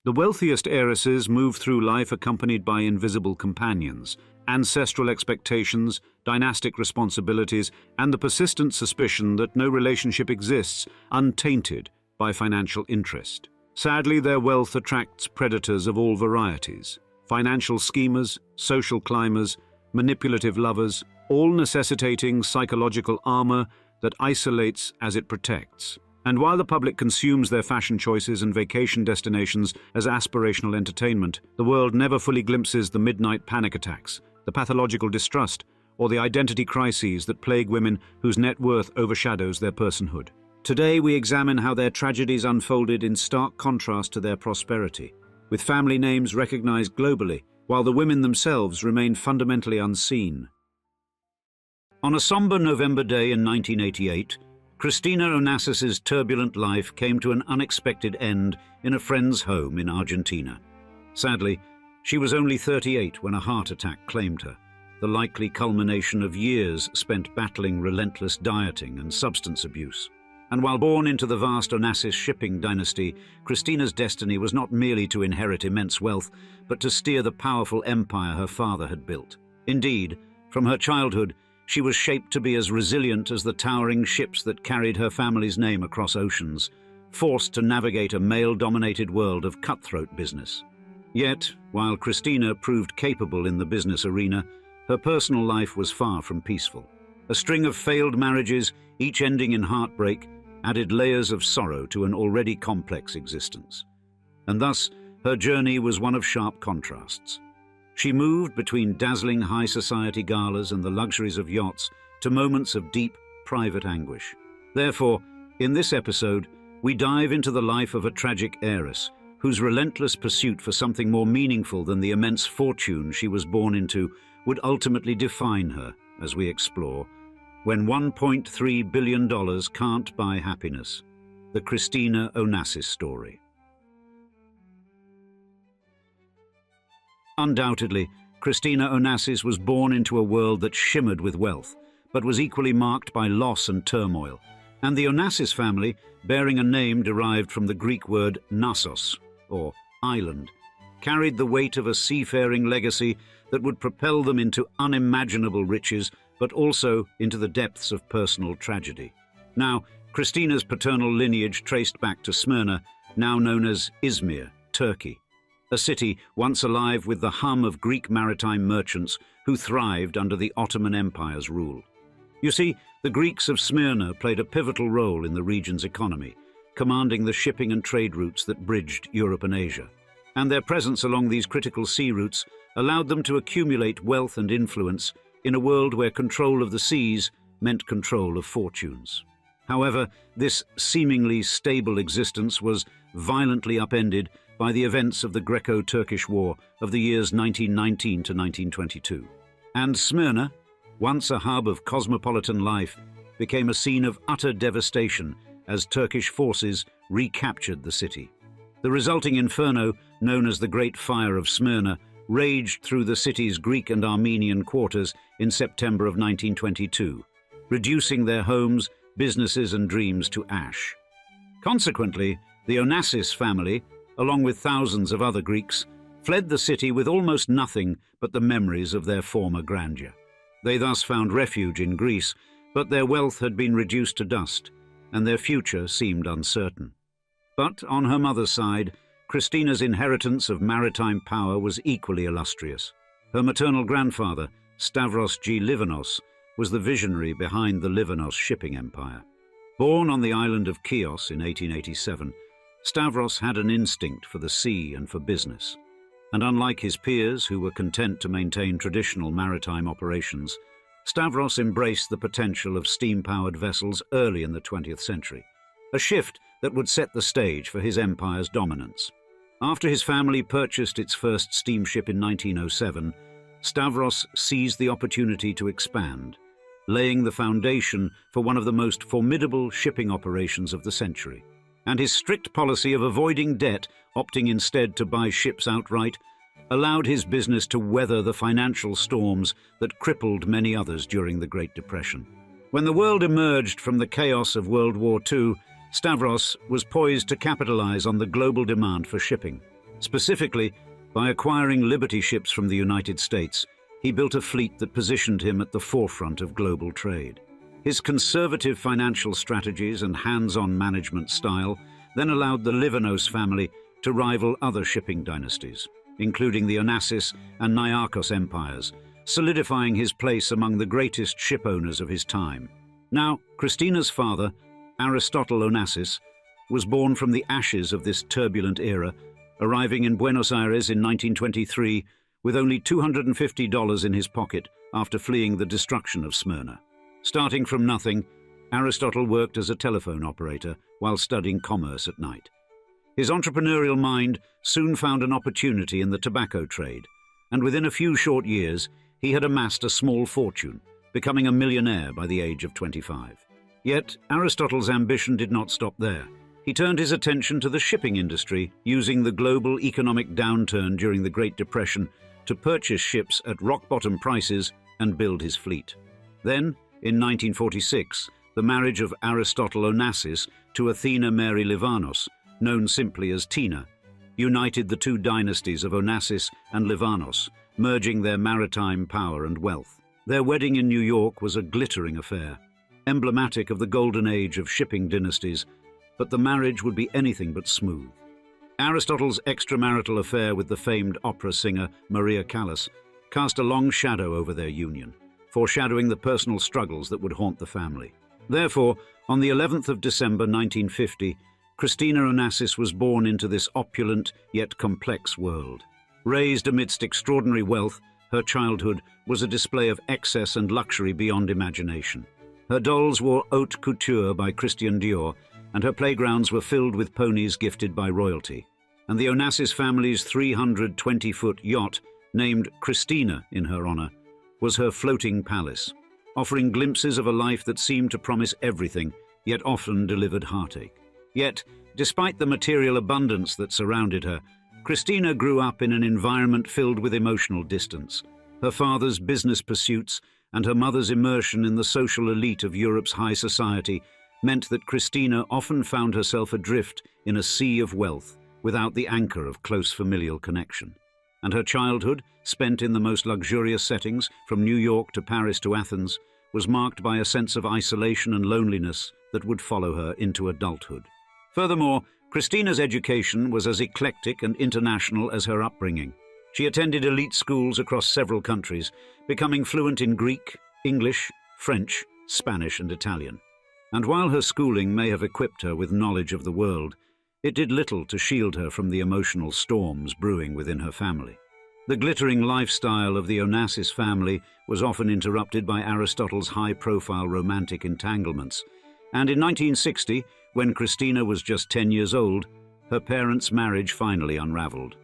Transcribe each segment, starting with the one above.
The wealthiest heiresses move through life accompanied by invisible companions, ancestral expectations, dynastic responsibilities, and the persistent suspicion that no relationship exists untainted by financial interest. Sadly, their wealth attracts predators of all varieties: financial schemers, social climbers, manipulative lovers, all necessitating psychological armor that isolates as it protects. And while the public consumes their fashion choices and vacation destinations as aspirational entertainment, the world never fully glimpses the midnight panic attacks, the pathological distrust, or the identity crises that plague women whose net worth overshadows their personhood. Today, we examine how their tragedies unfolded in stark contrast to their prosperity, with family names recognized globally, while the women themselves remain fundamentally unseen. On a somber November day in 1988, Christina Onassis's turbulent life came to an unexpected end in a friend's home in Argentina. Sadly, she was only 38 when a heart attack claimed her, the likely culmination of years spent battling relentless dieting and substance abuse. And while born into the vast Onassis shipping dynasty, Christina's destiny was not merely to inherit immense wealth, but to steer the powerful empire her father had built. Indeed, from her childhood, she was shaped to be as resilient as the towering ships that carried her family's name across oceans, forced to navigate a male-dominated world of cutthroat business. Yet, while Christina proved capable in the business arena, her personal life was far from peaceful. A string of failed marriages, each ending in heartbreak, added layers of sorrow to an already complex existence. And thus, her journey was one of sharp contrasts. She moved between dazzling high society galas and the luxuries of yachts to moments of deep, private anguish. Therefore, in this episode, we dive into the life of a tragic heiress whose relentless pursuit for something more meaningful than the immense fortune she was born into would ultimately define her, as we explore When $1.3 billion Can't Buy Happiness, the Christina Onassis story. Undoubtedly, Christina Onassis was born into a world that shimmered with wealth, but was equally marked by loss and turmoil. And the Onassis family, bearing a name derived from the Greek word Nassos, or island, carried the weight of a seafaring legacy that would propel them into unimaginable riches, but also into the depths of personal tragedy. Now, Christina's paternal lineage traced back to Smyrna, now known as Izmir, Turkey, a city once alive with the hum of Greek maritime merchants who thrived under the Ottoman Empire's rule. You see, the Greeks of Smyrna played a pivotal role in the region's economy, commanding the shipping and trade routes that bridged Europe and Asia. And their presence along these critical sea routes allowed them to accumulate wealth and influence in a world where control of the seas meant control of fortunes. However, this seemingly stable existence was violently upended by the events of the Greco-Turkish War of the years 1919 to 1922. And Smyrna, once a hub of cosmopolitan life, became a scene of utter devastation as Turkish forces recaptured the city. The resulting inferno, known as the Great Fire of Smyrna, raged through the city's Greek and Armenian quarters in September of 1922, reducing their homes, businesses and dreams to ash. Consequently, the Onassis family, along with thousands of other Greeks, fled the city with almost nothing but the memories of their former grandeur. They thus found refuge in Greece, but their wealth had been reduced to dust, and their future seemed uncertain. But on her mother's side, Christina's inheritance of maritime power was equally illustrious. Her maternal grandfather, Stavros G. Livanos, was the visionary behind the Livanos shipping empire. Born on the island of Chios in 1887, Stavros had an instinct for the sea and for business. And unlike his peers who were content to maintain traditional maritime operations, Stavros embraced the potential of steam-powered vessels early in the 20th century, a shift that would set the stage for his empire's dominance. After his family purchased its first steamship in 1907, Stavros seized the opportunity to expand, laying the foundation for one of the most formidable shipping operations of the century. And his strict policy of avoiding debt, opting instead to buy ships outright, allowed his business to weather the financial storms that crippled many others during the Great Depression. When the world emerged from the chaos of World War II, Stavros was poised to capitalize on the global demand for shipping. Specifically, by acquiring Liberty ships from the United States, he built a fleet that positioned him at the forefront of global trade. His conservative financial strategies and hands-on management style then allowed the Livanos family to rival other shipping dynasties, including the Onassis and Niarchos empires, solidifying his place among the greatest ship owners of his time. Now, Christina's father, Aristotle Onassis, was born from the ashes of this turbulent era, arriving in Buenos Aires in 1923 with only $250 in his pocket after fleeing the destruction of Smyrna. Starting from nothing, Aristotle worked as a telephone operator while studying commerce at night. His entrepreneurial mind soon found an opportunity in the tobacco trade, and within a few short years, he had amassed a small fortune, becoming a millionaire by the age of 25. Yet, Aristotle's ambition did not stop there. He turned his attention to the shipping industry, using the global economic downturn during the Great Depression to purchase ships at rock-bottom prices and build his fleet. Then, in 1946, the marriage of Aristotle Onassis to Athina Mary Livanos, known simply as Tina, united the two dynasties of Onassis and Livanos, merging their maritime power and wealth. Their wedding in New York was a glittering affair, emblematic of the golden age of shipping dynasties, but the marriage would be anything but smooth. Aristotle's extramarital affair with the famed opera singer Maria Callas cast a long shadow over their union, foreshadowing the personal struggles that would haunt the family. Therefore, on the 11th of December 1950, Christina Onassis was born into this opulent yet complex world. Raised amidst extraordinary wealth, her childhood was a display of excess and luxury beyond imagination. Her dolls wore haute couture by Christian Dior, and her playgrounds were filled with ponies gifted by royalty. And the Onassis family's 320-foot yacht, named Christina in her honor, was her floating palace, offering glimpses of a life that seemed to promise everything, yet often delivered heartache. Yet, despite the material abundance that surrounded her, Christina grew up in an environment filled with emotional distance. Her father's business pursuits and her mother's immersion in the social elite of Europe's high society meant that Christina often found herself adrift in a sea of wealth without the anchor of close familial connection. And her childhood, spent in the most luxurious settings, from New York to Paris to Athens, was marked by a sense of isolation and loneliness that would follow her into adulthood. Furthermore, Christina's education was as eclectic and international as her upbringing. She attended elite schools across several countries, becoming fluent in Greek, English, French, Spanish, and Italian. And while her schooling may have equipped her with knowledge of the world, it did little to shield her from the emotional storms brewing within her family. The glittering lifestyle of the Onassis family was often interrupted by Aristotle's high-profile romantic entanglements, and in 1960, when Christina was just 10 years old, her parents' marriage finally unraveled.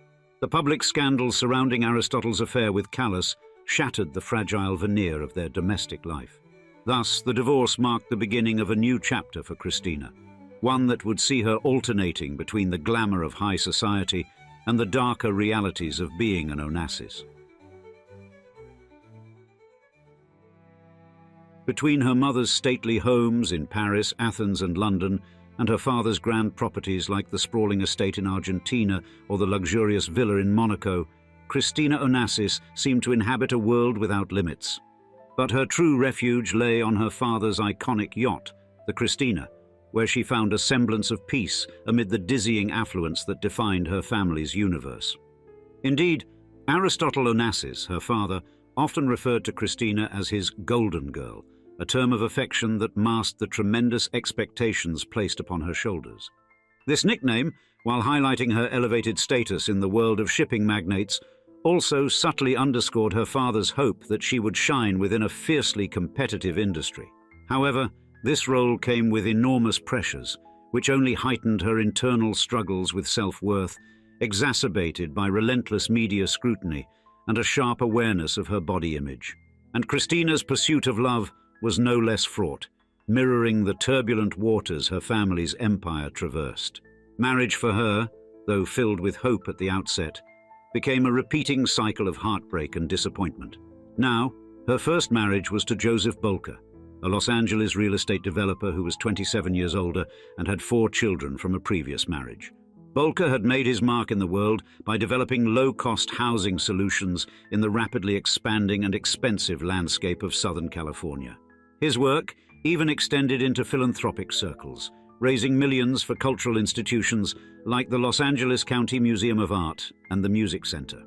The public scandals surrounding Aristotle's affair with Callas shattered the fragile veneer of their domestic life. Thus, the divorce marked the beginning of a new chapter for Christina, one that would see her alternating between the glamour of high society and the darker realities of being an Onassis. Between her mother's stately homes in Paris, Athens, and London, and her father's grand properties like the sprawling estate in Argentina or the luxurious villa in Monaco, Christina Onassis seemed to inhabit a world without limits. But her true refuge lay on her father's iconic yacht, the Christina, where she found a semblance of peace amid the dizzying affluence that defined her family's universe. Indeed, Aristotle Onassis, her father, often referred to Christina as his golden girl, a term of affection that masked the tremendous expectations placed upon her shoulders. This nickname, while highlighting her elevated status in the world of shipping magnates, also subtly underscored her father's hope that she would shine within a fiercely competitive industry. However, this role came with enormous pressures, which only heightened her internal struggles with self-worth, exacerbated by relentless media scrutiny and a sharp awareness of her body image. And Christina's pursuit of love was no less fraught, mirroring the turbulent waters her family's empire traversed. Marriage for her, though filled with hope at the outset, became a repeating cycle of heartbreak and disappointment. Now, her first marriage was to Joseph Bolker, a Los Angeles real estate developer who was 27 years older and had 4 children from a previous marriage. Bolker had made his mark in the world by developing low-cost housing solutions in the rapidly expanding and expensive landscape of Southern California. His work even extended into philanthropic circles, raising millions for cultural institutions like the Los Angeles County Museum of Art and the Music Center.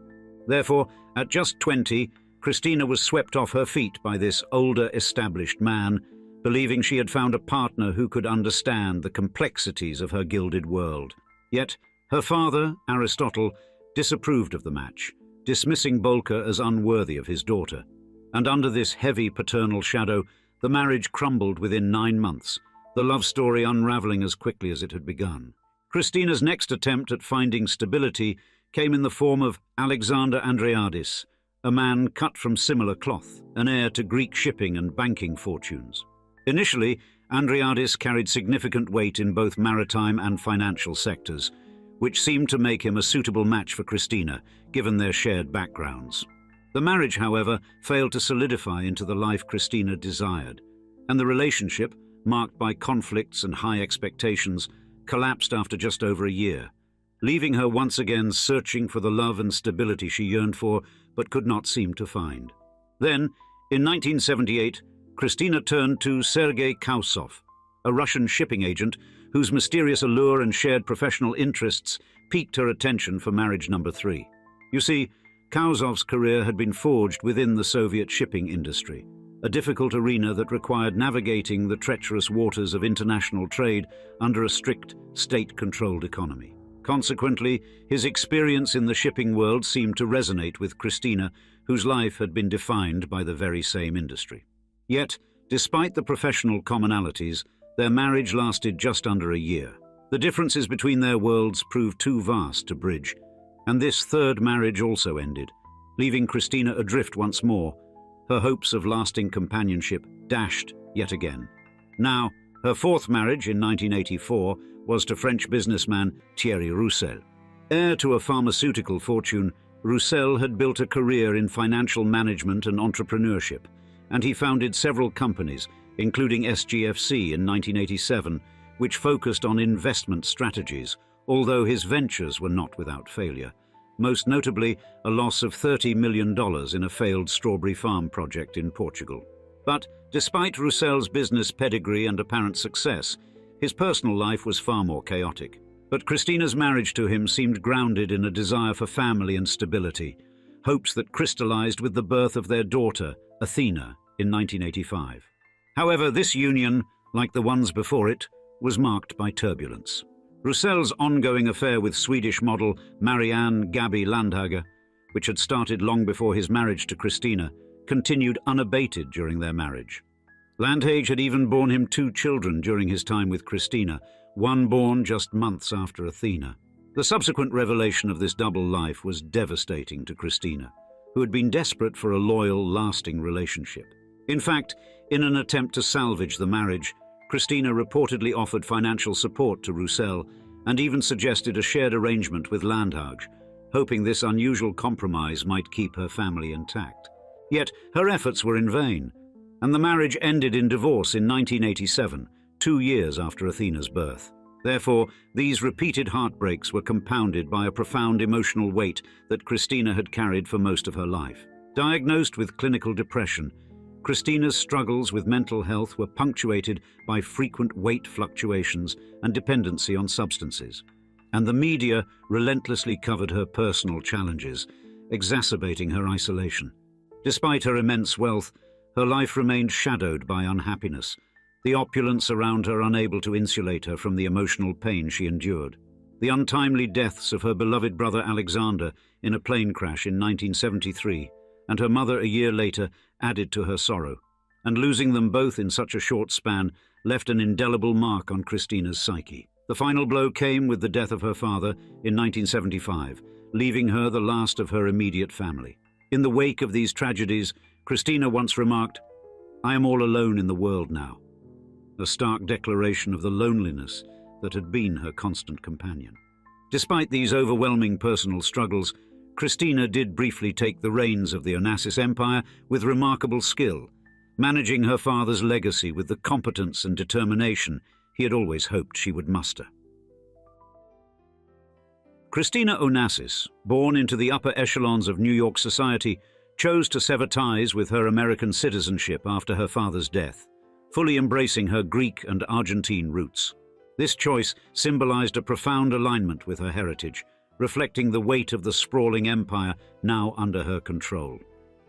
Therefore, at just 20, Christina was swept off her feet by this older, established man, believing she had found a partner who could understand the complexities of her gilded world. Yet, her father, Aristotle, disapproved of the match, dismissing Bolker as unworthy of his daughter. And under this heavy paternal shadow, the marriage crumbled within 9 months, the love story unraveling as quickly as it had begun. Christina's next attempt at finding stability came in the form of Alexander Andreadis, a man cut from similar cloth, an heir to Greek shipping and banking fortunes. Initially, Andreadis carried significant weight in both maritime and financial sectors, which seemed to make him a suitable match for Christina, given their shared backgrounds. The marriage, however, failed to solidify into the life Christina desired, and the relationship, marked by conflicts and high expectations, collapsed after just over a year, leaving her once again searching for the love and stability she yearned for but could not seem to find. Then, in 1978, Christina turned to Sergei Kausov, a Russian shipping agent whose mysterious allure and shared professional interests piqued her attention for marriage number 3. You see, Kausov's career had been forged within the Soviet shipping industry, a difficult arena that required navigating the treacherous waters of international trade under a strict, state-controlled economy. Consequently, his experience in the shipping world seemed to resonate with Christina, whose life had been defined by the very same industry. Yet, despite the professional commonalities, their marriage lasted just under a year. The differences between their worlds proved too vast to bridge, and this third marriage also ended, leaving Christina adrift once more, her hopes of lasting companionship dashed yet again. Now, her fourth marriage in 1984 was to French businessman Thierry Roussel. Heir to a pharmaceutical fortune, Roussel had built a career in financial management and entrepreneurship, and he founded several companies, including SGFC in 1987, which focused on investment strategies, although his ventures were not without failure, most notably a loss of $30 million in a failed strawberry farm project in Portugal. But despite Roussel's business pedigree and apparent success, his personal life was far more chaotic. But Christina's marriage to him seemed grounded in a desire for family and stability, hopes that crystallized with the birth of their daughter, Athina, in 1985. However, this union, like the ones before it, was marked by turbulence. Roussel's ongoing affair with Swedish model Marianne Gaby Landhager, which had started long before his marriage to Christina, continued unabated during their marriage. Landhager had even borne him 2 children during his time with Christina, one born just months after Athina. The subsequent revelation of this double life was devastating to Christina, who had been desperate for a loyal, lasting relationship. In fact, in an attempt to salvage the marriage, Christina reportedly offered financial support to Roussel and even suggested a shared arrangement with Landhager, hoping this unusual compromise might keep her family intact. Yet her efforts were in vain, and the marriage ended in divorce in 1987, 2 years after Athina's birth. Therefore, these repeated heartbreaks were compounded by a profound emotional weight that Christina had carried for most of her life. Diagnosed with clinical depression, Christina's struggles with mental health were punctuated by frequent weight fluctuations and dependency on substances. And the media relentlessly covered her personal challenges, exacerbating her isolation. Despite her immense wealth, her life remained shadowed by unhappiness, the opulence around her unable to insulate her from the emotional pain she endured. The untimely deaths of her beloved brother Alexander in a plane crash in 1973 and her mother a year later added to her sorrow, and losing them both in such a short span left an indelible mark on Christina's psyche. The final blow came with the death of her father in 1975, leaving her the last of her immediate family. In the wake of these tragedies, Christina once remarked, "I am all alone in the world now," a stark declaration of the loneliness that had been her constant companion. Despite these overwhelming personal struggles, Christina did briefly take the reins of the Onassis empire with remarkable skill, managing her father's legacy with the competence and determination he had always hoped she would muster. Christina Onassis, born into the upper echelons of New York society, chose to sever ties with her American citizenship after her father's death, fully embracing her Greek and Argentine roots. This choice symbolized a profound alignment with her heritage, reflecting the weight of the sprawling empire now under her control.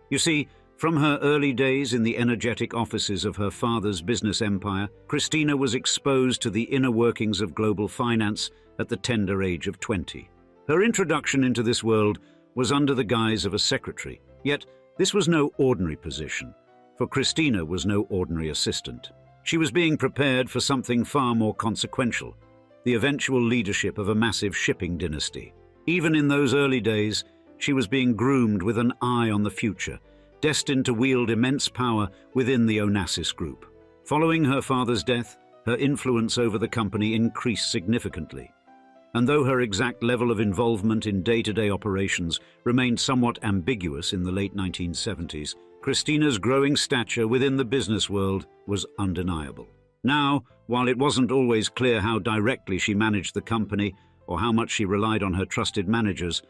You see, from her early days in the energetic offices of her father's business empire, Christina was exposed to the inner workings of global finance at the tender age of 20. Her introduction into this world was under the guise of a secretary, yet this was no ordinary position, for Christina was no ordinary assistant. She was being prepared for something far more consequential, the eventual leadership of a massive shipping dynasty. Even in those early days, she was being groomed with an eye on the future, destined to wield immense power within the Onassis group. Following her father's death, her influence over the company increased significantly. And though her exact level of involvement in day-to-day operations remained somewhat ambiguous in the late 1970s, Christina's growing stature within the business world was undeniable. Now, while it wasn't always clear how directly she managed the company or how much she relied on her trusted managers,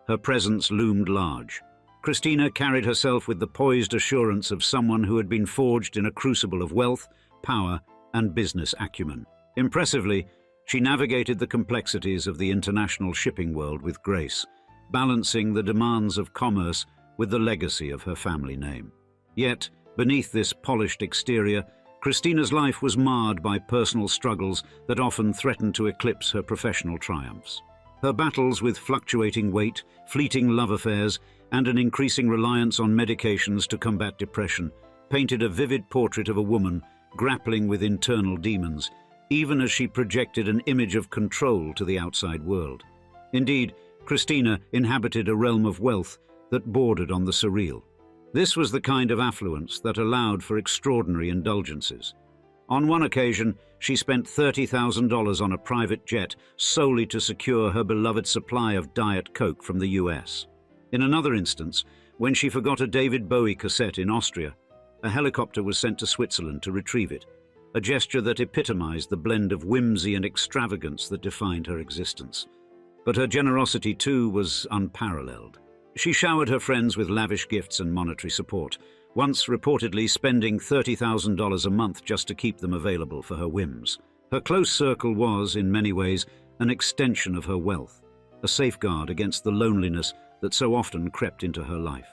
her presence loomed large. Christina carried herself with the poised assurance of someone who had been forged in a crucible of wealth, power, and business acumen. Impressively, she navigated the complexities of the international shipping world with grace, balancing the demands of commerce with the legacy of her family name. Yet, beneath this polished exterior, Christina's life was marred by personal struggles that often threatened to eclipse her professional triumphs. Her battles with fluctuating weight, fleeting love affairs, and an increasing reliance on medications to combat depression painted a vivid portrait of a woman grappling with internal demons, even as she projected an image of control to the outside world. Indeed, Christina inhabited a realm of wealth that bordered on the surreal. This was the kind of affluence that allowed for extraordinary indulgences. On one occasion, she spent $30,000 on a private jet solely to secure her beloved supply of Diet Coke from the US. In another instance, when she forgot a David Bowie cassette in Austria, a helicopter was sent to Switzerland to retrieve it, a gesture that epitomized the blend of whimsy and extravagance that defined her existence. But her generosity, too, was unparalleled. She showered her friends with lavish gifts and monetary support, once reportedly spending $30,000 a month just to keep them available for her whims. Her close circle was, in many ways, an extension of her wealth, a safeguard against the loneliness that so often crept into her life.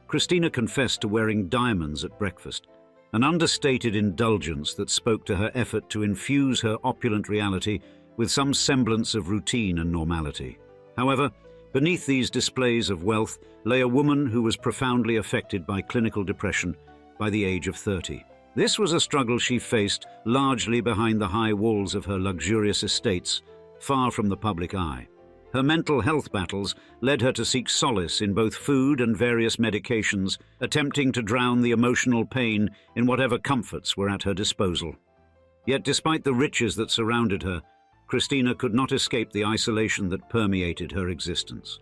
Christina confessed to wearing diamonds at breakfast, an understated indulgence that spoke to her effort to infuse her opulent reality with some semblance of routine and normality. However, beneath these displays of wealth lay a woman who was profoundly affected by clinical depression by the age of 30. This was a struggle she faced largely behind the high walls of her luxurious estates, far from the public eye. Her mental health battles led her to seek solace in both food and various medications, attempting to drown the emotional pain in whatever comforts were at her disposal. Yet despite the riches that surrounded her, Christina could not escape the isolation that permeated her existence.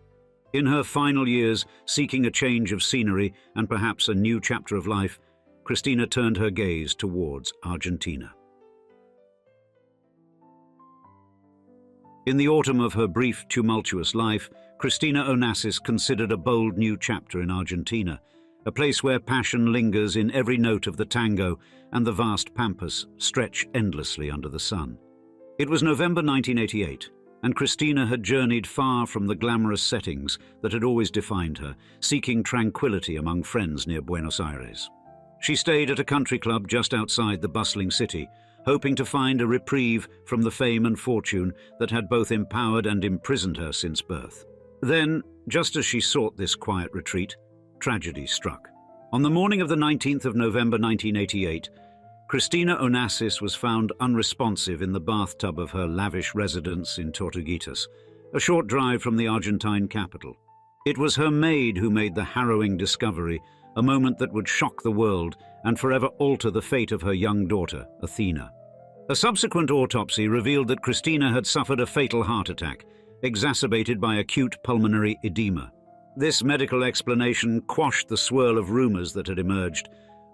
In her final years, seeking a change of scenery and perhaps a new chapter of life, Christina turned her gaze towards Argentina. In the autumn of her brief, tumultuous life, Christina Onassis considered a bold new chapter in Argentina, a place where passion lingers in every note of the tango and the vast pampas stretch endlessly under the sun. It was November 1988, and Christina had journeyed far from the glamorous settings that had always defined her, seeking tranquility among friends near Buenos Aires. She stayed at a country club just outside the bustling city, hoping to find a reprieve from the fame and fortune that had both empowered and imprisoned her since birth. Then, just as she sought this quiet retreat, tragedy struck. On the morning of the 19th of November 1988, Christina Onassis was found unresponsive in the bathtub of her lavish residence in Tortuguitas, a short drive from the Argentine capital. It was her maid who made the harrowing discovery, a moment that would shock the world and forever alter the fate of her young daughter, Athina. A subsequent autopsy revealed that Christina had suffered a fatal heart attack, exacerbated by acute pulmonary edema. This medical explanation quashed the swirl of rumors that had emerged,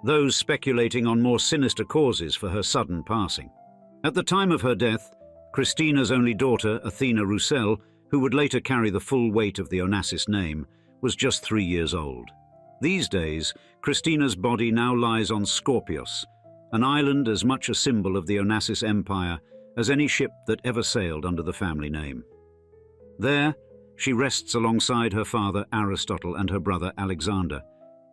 those speculating on more sinister causes for her sudden passing. At the time of her death, Christina's only daughter, Athina Roussel, who would later carry the full weight of the Onassis name, was just 3 years old. These days, Christina's body now lies on Scorpios, an island as much a symbol of the Onassis empire as any ship that ever sailed under the family name. There, she rests alongside her father Aristotle and her brother Alexander,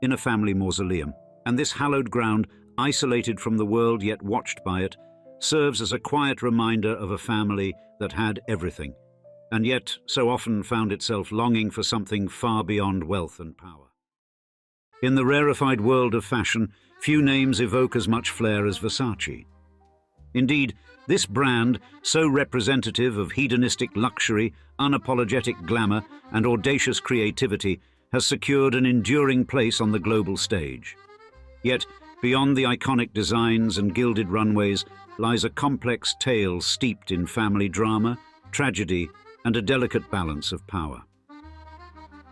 in a family mausoleum, and this hallowed ground, isolated from the world yet watched by it, serves as a quiet reminder of a family that had everything, and yet so often found itself longing for something far beyond wealth and power. In the rarefied world of fashion, few names evoke as much flair as Versace. Indeed, this brand, so representative of hedonistic luxury, unapologetic glamour, and audacious creativity, has secured an enduring place on the global stage. Yet, beyond the iconic designs and gilded runways lies a complex tale steeped in family drama, tragedy, and a delicate balance of power.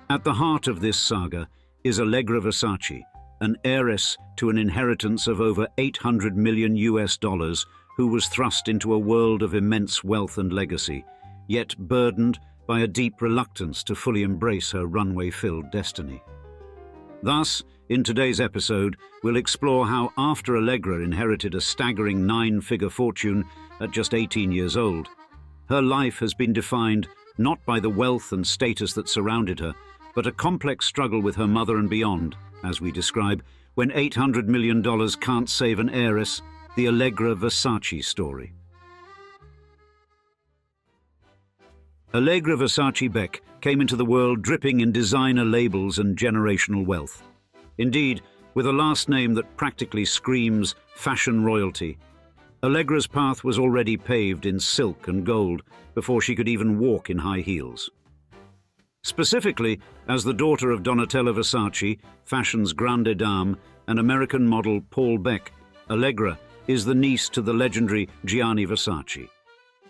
At the heart of this saga is Allegra Versace, an heiress to an inheritance of over $800 million who was thrust into a world of immense wealth and legacy, yet burdened by a deep reluctance to fully embrace her runway-filled destiny. Thus, in today's episode, we'll explore how after Allegra inherited a staggering 9-figure fortune at just 18 years old, her life has been defined not by the wealth and status that surrounded her, but a complex struggle with her mother and beyond, as we describe, when $800 million can't save an heiress, the Allegra Versace story. Allegra Versace Beck came into the world dripping in designer labels and generational wealth. Indeed, with a last name that practically screams fashion royalty, Allegra's path was already paved in silk and gold before she could even walk in high heels. Specifically, as the daughter of Donatella Versace, fashion's grande dame, and American model Paul Beck, Allegra is the niece to the legendary Gianni Versace.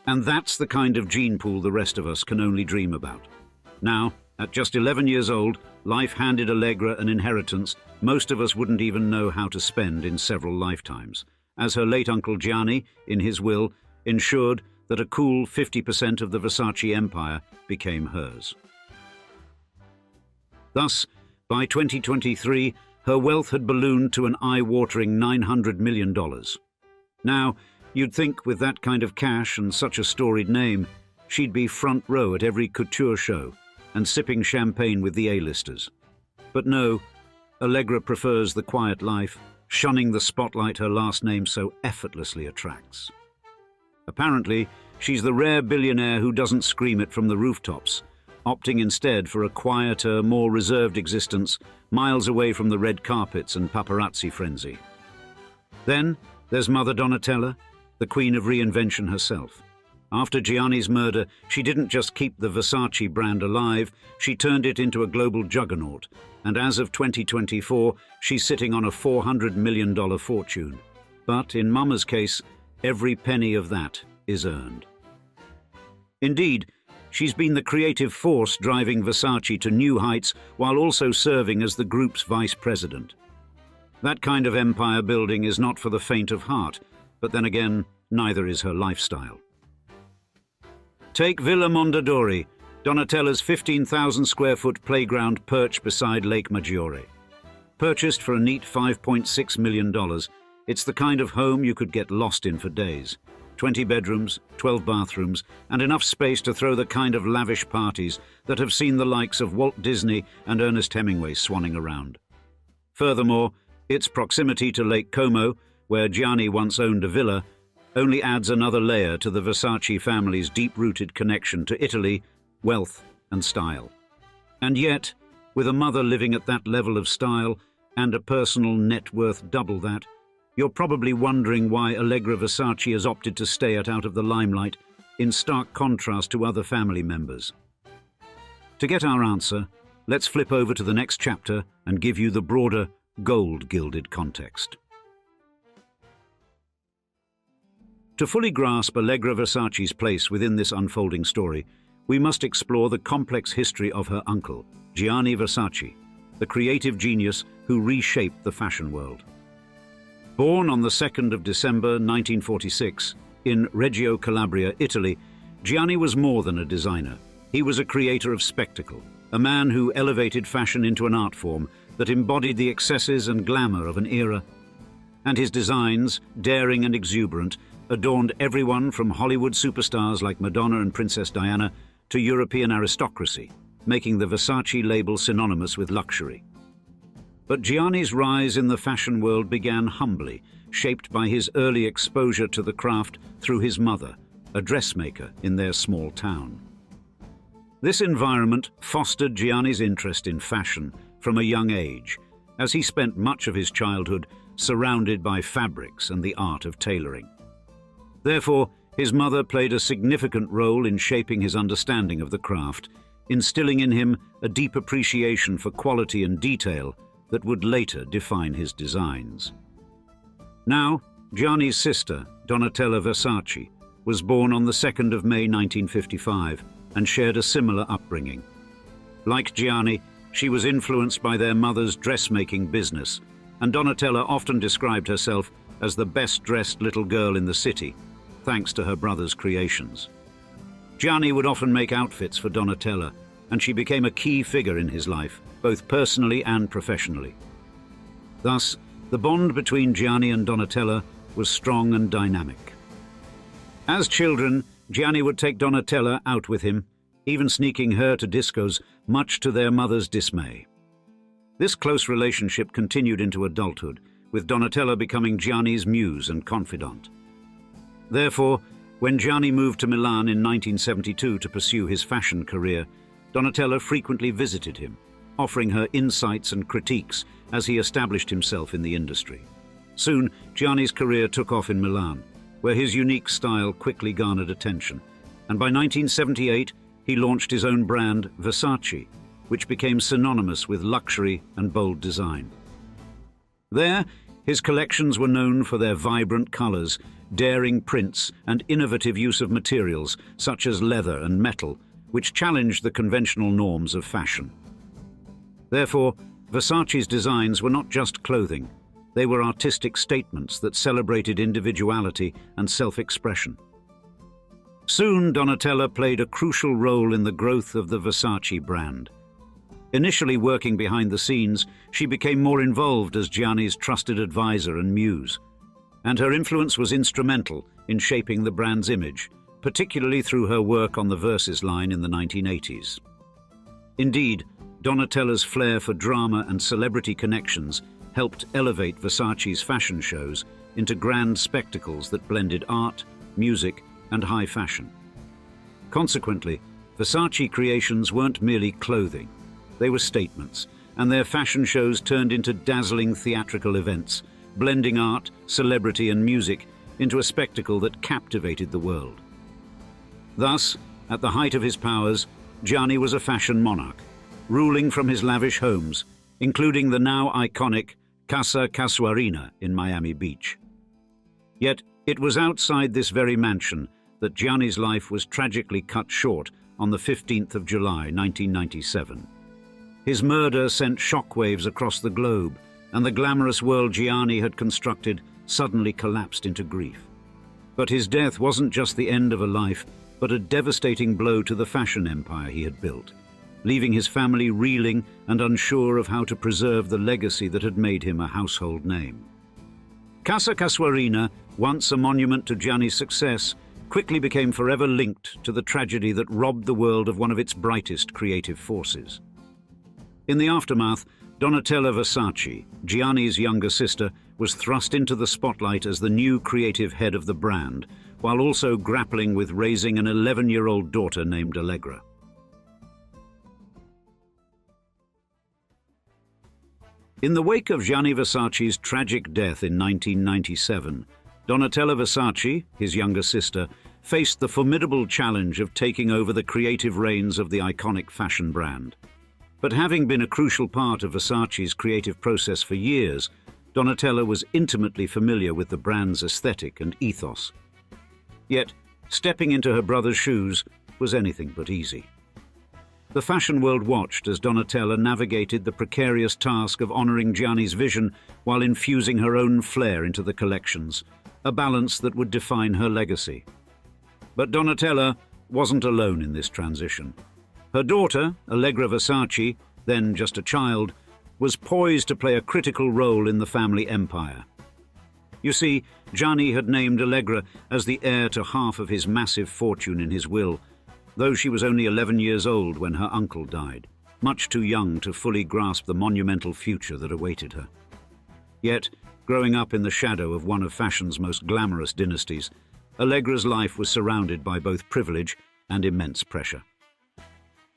And that's the kind of gene pool the rest of us can only dream about. Now, at just 11 years old, life handed Allegra an inheritance most of us wouldn't even know how to spend in several lifetimes, as her late uncle Gianni, in his will, ensured that a cool 50% of the Versace empire became hers. Thus, by 2023, her wealth had ballooned to an eye-watering $900 million. Now, you'd think with that kind of cash and such a storied name, she'd be front row at every couture show and sipping champagne with the A-listers. But no, Allegra prefers the quiet life, shunning the spotlight her last name so effortlessly attracts. Apparently, she's the rare billionaire who doesn't scream it from the rooftops, opting instead for a quieter, more reserved existence miles away from the red carpets and paparazzi frenzy. Then there's Mother Donatella, the queen of reinvention herself. After Gianni's murder, she didn't just keep the Versace brand alive, she turned it into a global juggernaut, and as of 2024, she's sitting on a $400 million fortune. But in Mama's case, every penny of that is earned. Indeed, she's been the creative force driving Versace to new heights while also serving as the group's vice president. That kind of empire building is not for the faint of heart, but then again, neither is her lifestyle. Take Villa Mondadori, Donatella's 15,000 square foot playground perched beside Lake Maggiore. Purchased for a neat $5.6 million, it's the kind of home you could get lost in for days. 20 bedrooms, 12 bathrooms, and enough space to throw the kind of lavish parties that have seen the likes of Walt Disney and Ernest Hemingway swanning around. Furthermore, its proximity to Lake Como, where Gianni once owned a villa, only adds another layer to the Versace family's deep-rooted connection to Italy, wealth, and style. And yet, with a mother living at that level of style and a personal net worth double that, you're probably wondering why Allegra Versace has opted to stay out of the limelight, in stark contrast to other family members. To get our answer, let's flip over to the next chapter and give you the broader, gold-gilded context. To fully grasp Allegra Versace's place within this unfolding story, we must explore the complex history of her uncle, Gianni Versace, the creative genius who reshaped the fashion world. Born on the 2nd of December 1946 in Reggio Calabria, Italy, Gianni was more than a designer. He was a creator of spectacle, a man who elevated fashion into an art form that embodied the excesses and glamour of an era. And his designs, daring and exuberant, adorned everyone from Hollywood superstars like Madonna and Princess Diana to European aristocracy, making the Versace label synonymous with luxury. But Gianni's rise in the fashion world began humbly, shaped by his early exposure to the craft through his mother, a dressmaker in their small town. This environment fostered Gianni's interest in fashion from a young age, as he spent much of his childhood surrounded by fabrics and the art of tailoring. Therefore, his mother played a significant role in shaping his understanding of the craft, instilling in him a deep appreciation for quality and detail that would later define his designs. Now, Gianni's sister, Donatella Versace, was born on the 2nd of May 1955 and shared a similar upbringing. Like Gianni, she was influenced by their mother's dressmaking business, and Donatella often described herself as the best-dressed little girl in the city, thanks to her brother's creations. Gianni would often make outfits for Donatella, and she became a key figure in his life, both personally and professionally. Thus, the bond between Gianni and Donatella was strong and dynamic. As children, Gianni would take Donatella out with him, even sneaking her to discos, much to their mother's dismay. This close relationship continued into adulthood, with Donatella becoming Gianni's muse and confidant. Therefore, when Gianni moved to Milan in 1972 to pursue his fashion career, Donatella frequently visited him, offering her insights and critiques as he established himself in the industry. Soon, Gianni's career took off in Milan, where his unique style quickly garnered attention, and by 1978 he launched his own brand, Versace, which became synonymous with luxury and bold design. There, his collections were known for their vibrant colors, daring prints, and innovative use of materials such as leather and metal, which challenged the conventional norms of fashion. Therefore, Versace's designs were not just clothing, they were artistic statements that celebrated individuality and self-expression. Soon, Donatella played a crucial role in the growth of the Versace brand. Initially working behind the scenes, she became more involved as Gianni's trusted advisor and muse, and her influence was instrumental in shaping the brand's image, particularly through her work on the Versace line in the 1980s. Indeed, Donatella's flair for drama and celebrity connections helped elevate Versace's fashion shows into grand spectacles that blended art, music, and high fashion. Consequently, Versace creations weren't merely clothing, they were statements, and their fashion shows turned into dazzling theatrical events, blending art, celebrity, and music into a spectacle that captivated the world. Thus, at the height of his powers, Gianni was a fashion monarch, ruling from his lavish homes, including the now iconic Casa Casuarina in Miami Beach. Yet, it was outside this very mansion that Gianni's life was tragically cut short on the 15th of July, 1997. His murder sent shockwaves across the globe, and the glamorous world Gianni had constructed suddenly collapsed into grief. But his death wasn't just the end of a life, but a devastating blow to the fashion empire he had built, leaving his family reeling and unsure of how to preserve the legacy that had made him a household name. Casa Casuarina, once a monument to Gianni's success, quickly became forever linked to the tragedy that robbed the world of one of its brightest creative forces. In the aftermath, Donatella Versace, Gianni's younger sister, was thrust into the spotlight as the new creative head of the brand, while also grappling with raising an 11-year-old daughter named Allegra. In the wake of Gianni Versace's tragic death in 1997, Donatella Versace, his younger sister, faced the formidable challenge of taking over the creative reins of the iconic fashion brand. But having been a crucial part of Versace's creative process for years, Donatella was intimately familiar with the brand's aesthetic and ethos. Yet, stepping into her brother's shoes was anything but easy. The fashion world watched as Donatella navigated the precarious task of honoring Gianni's vision while infusing her own flair into the collections, a balance that would define her legacy. But Donatella wasn't alone in this transition. Her daughter, Allegra Versace, then just a child, was poised to play a critical role in the family empire. You see, Gianni had named Allegra as the heir to half of his massive fortune in his will, though she was only 11 years old when her uncle died, much too young to fully grasp the monumental future that awaited her. Yet, growing up in the shadow of one of fashion's most glamorous dynasties, Allegra's life was surrounded by both privilege and immense pressure.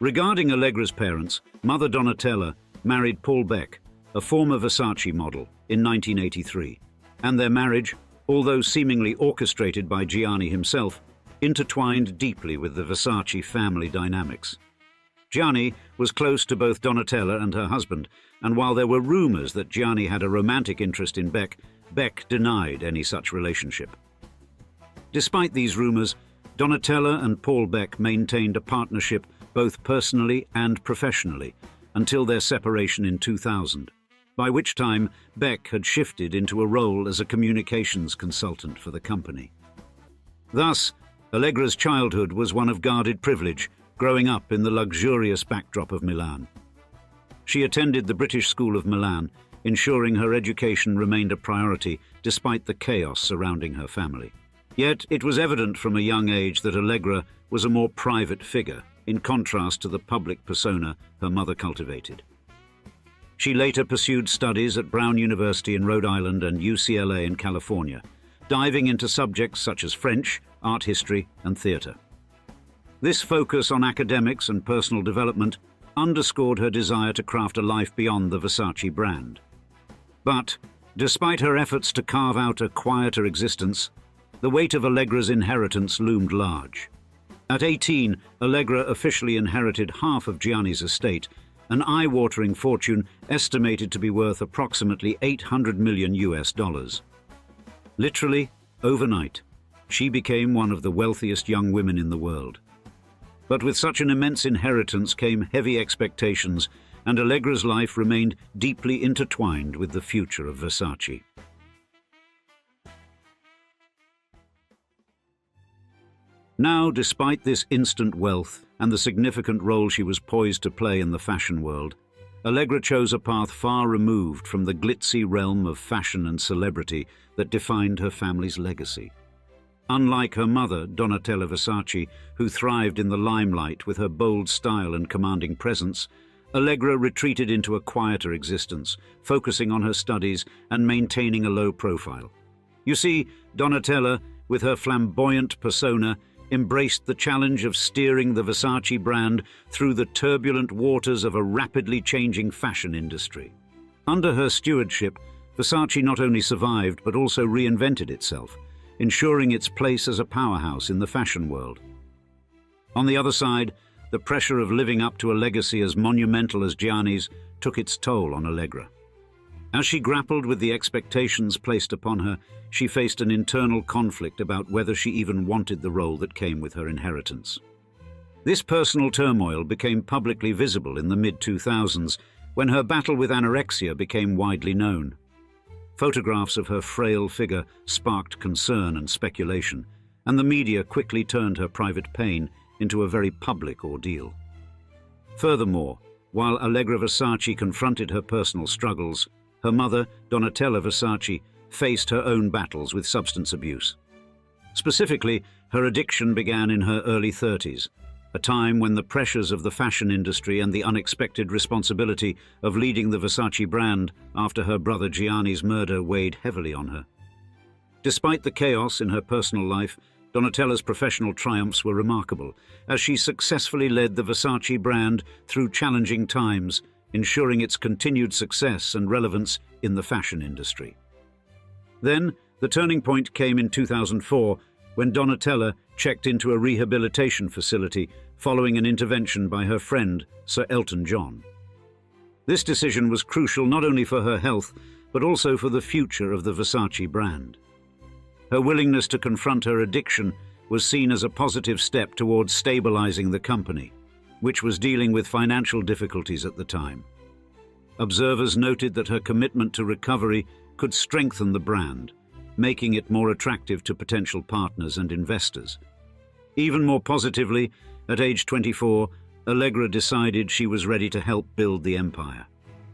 Regarding Allegra's parents, Mother Donatella married Paul Beck, a former Versace model, in 1983, and their marriage, although seemingly orchestrated by Gianni himself, intertwined deeply with the Versace family dynamics. Gianni was close to both Donatella and her husband, and while there were rumors that Gianni had a romantic interest in Beck, Beck denied any such relationship. Despite these rumors, Donatella and Paul Beck maintained a partnership both personally and professionally until their separation in 2000, by which time Beck had shifted into a role as a communications consultant for the company. Thus, Allegra's childhood was one of guarded privilege, growing up in the luxurious backdrop of Milan. She attended the British School of Milan, ensuring her education remained a priority despite the chaos surrounding her family. Yet it was evident from a young age that Allegra was a more private figure, in contrast to the public persona her mother cultivated. She later pursued studies at Brown University in Rhode Island and UCLA in California, diving into subjects such as French, art history, and theatre. This focus on academics and personal development underscored her desire to craft a life beyond the Versace brand. But, despite her efforts to carve out a quieter existence, the weight of Allegra's inheritance loomed large. At 18, Allegra officially inherited half of Gianni's estate, an eye-watering fortune estimated to be worth approximately $800 million US. Literally, overnight, she became one of the wealthiest young women in the world. But with such an immense inheritance came heavy expectations, and Allegra's life remained deeply intertwined with the future of Versace. Now, despite this instant wealth and the significant role she was poised to play in the fashion world, Allegra chose a path far removed from the glitzy realm of fashion and celebrity that defined her family's legacy. Unlike her mother, Donatella Versace, who thrived in the limelight with her bold style and commanding presence, Allegra retreated into a quieter existence, focusing on her studies and maintaining a low profile. You see, Donatella, with her flamboyant persona, embraced the challenge of steering the Versace brand through the turbulent waters of a rapidly changing fashion industry. Under her stewardship, Versace not only survived but also reinvented itself, ensuring its place as a powerhouse in the fashion world. On the other side, the pressure of living up to a legacy as monumental as Gianni's took its toll on Allegra. As she grappled with the expectations placed upon her, she faced an internal conflict about whether she even wanted the role that came with her inheritance. This personal turmoil became publicly visible in the mid-2000s, when her battle with anorexia became widely known. Photographs of her frail figure sparked concern and speculation, and the media quickly turned her private pain into a very public ordeal. Furthermore, while Allegra Versace confronted her personal struggles, her mother, Donatella Versace, faced her own battles with substance abuse. Specifically, her addiction began in her early 30s, a time when the pressures of the fashion industry and the unexpected responsibility of leading the Versace brand after her brother Gianni's murder weighed heavily on her. Despite the chaos in her personal life, Donatella's professional triumphs were remarkable, as she successfully led the Versace brand through challenging times, ensuring its continued success and relevance in the fashion industry. Then, the turning point came in 2004, when Donatella checked into a rehabilitation facility following an intervention by her friend, Sir Elton John. This decision was crucial not only for her health, but also for the future of the Versace brand. Her willingness to confront her addiction was seen as a positive step towards stabilizing the company, which was dealing with financial difficulties at the time. Observers noted that her commitment to recovery could strengthen the brand, making it more attractive to potential partners and investors. Even more positively, at age 24, Allegra decided she was ready to help build the empire.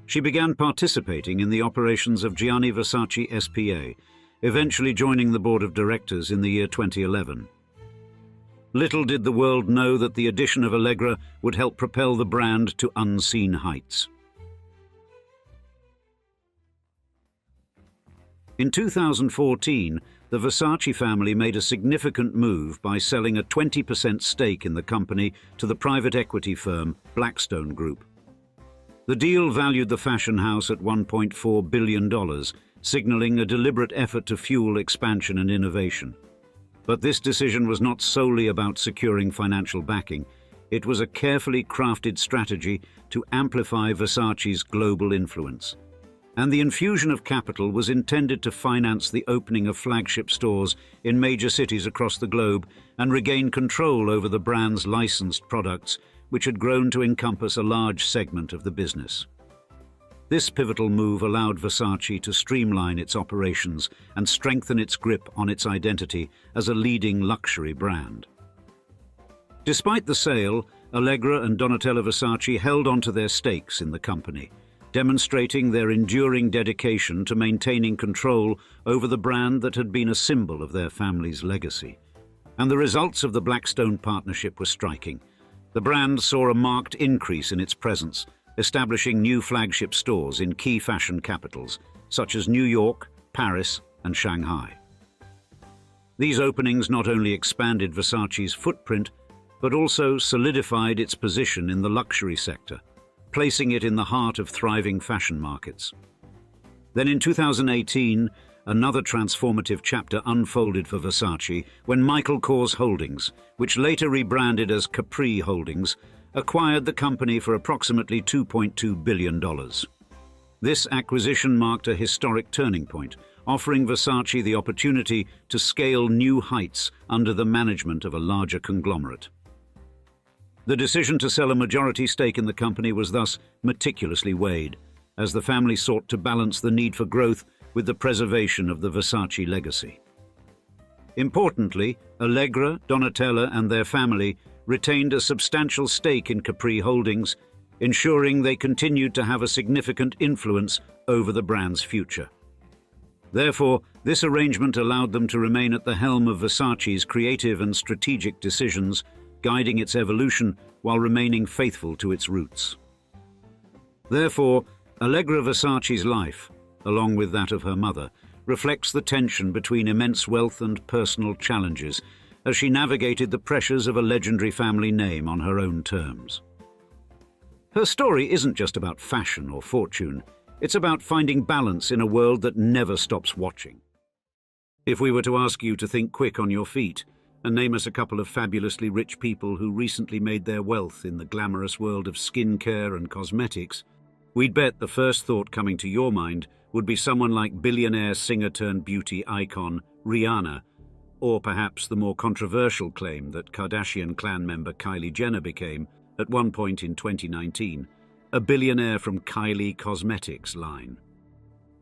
She began participating in the operations of Gianni Versace SPA, eventually joining the board of directors in the year 2011. Little did the world know that the addition of Allegra would help propel the brand to unseen heights. In 2014, the Versace family made a significant move by selling a 20% stake in the company to the private equity firm Blackstone Group. The deal valued the fashion house at $1.4 billion, signaling a deliberate effort to fuel expansion and innovation. But this decision was not solely about securing financial backing. It was a carefully crafted strategy to amplify Versace's global influence. And the infusion of capital was intended to finance the opening of flagship stores in major cities across the globe and regain control over the brand's licensed products, which had grown to encompass a large segment of the business. This pivotal move allowed Versace to streamline its operations and strengthen its grip on its identity as a leading luxury brand. Despite the sale, Allegra and Donatella Versace held onto their stakes in the company, demonstrating their enduring dedication to maintaining control over the brand that had been a symbol of their family's legacy. And the results of the Blackstone partnership were striking. The brand saw a marked increase in its presence, establishing new flagship stores in key fashion capitals, such as New York, Paris, and Shanghai. These openings not only expanded Versace's footprint, but also solidified its position in the luxury sector, placing it in the heart of thriving fashion markets. Then in 2018, another transformative chapter unfolded for Versace when Michael Kors Holdings, which later rebranded as Capri Holdings, acquired the company for approximately $2.2 billion. This acquisition marked a historic turning point, offering Versace the opportunity to scale new heights under the management of a larger conglomerate. The decision to sell a majority stake in the company was thus meticulously weighed, as the family sought to balance the need for growth with the preservation of the Versace legacy. Importantly, Allegra, Donatella, and their family retained a substantial stake in Capri Holdings, ensuring they continued to have a significant influence over the brand's future. Therefore, this arrangement allowed them to remain at the helm of Versace's creative and strategic decisions, guiding its evolution while remaining faithful to its roots. Therefore, Allegra Versace's life, along with that of her mother, reflects the tension between immense wealth and personal challenges as she navigated the pressures of a legendary family name on her own terms. Her story isn't just about fashion or fortune, it's about finding balance in a world that never stops watching. If we were to ask you to think quick on your feet and name us a couple of fabulously rich people who recently made their wealth in the glamorous world of skincare and cosmetics, we'd bet the first thought coming to your mind would be someone like billionaire singer-turned-beauty icon Rihanna, or perhaps the more controversial claim that Kardashian clan member Kylie Jenner became, at one point in 2019, a billionaire from Kylie Cosmetics line.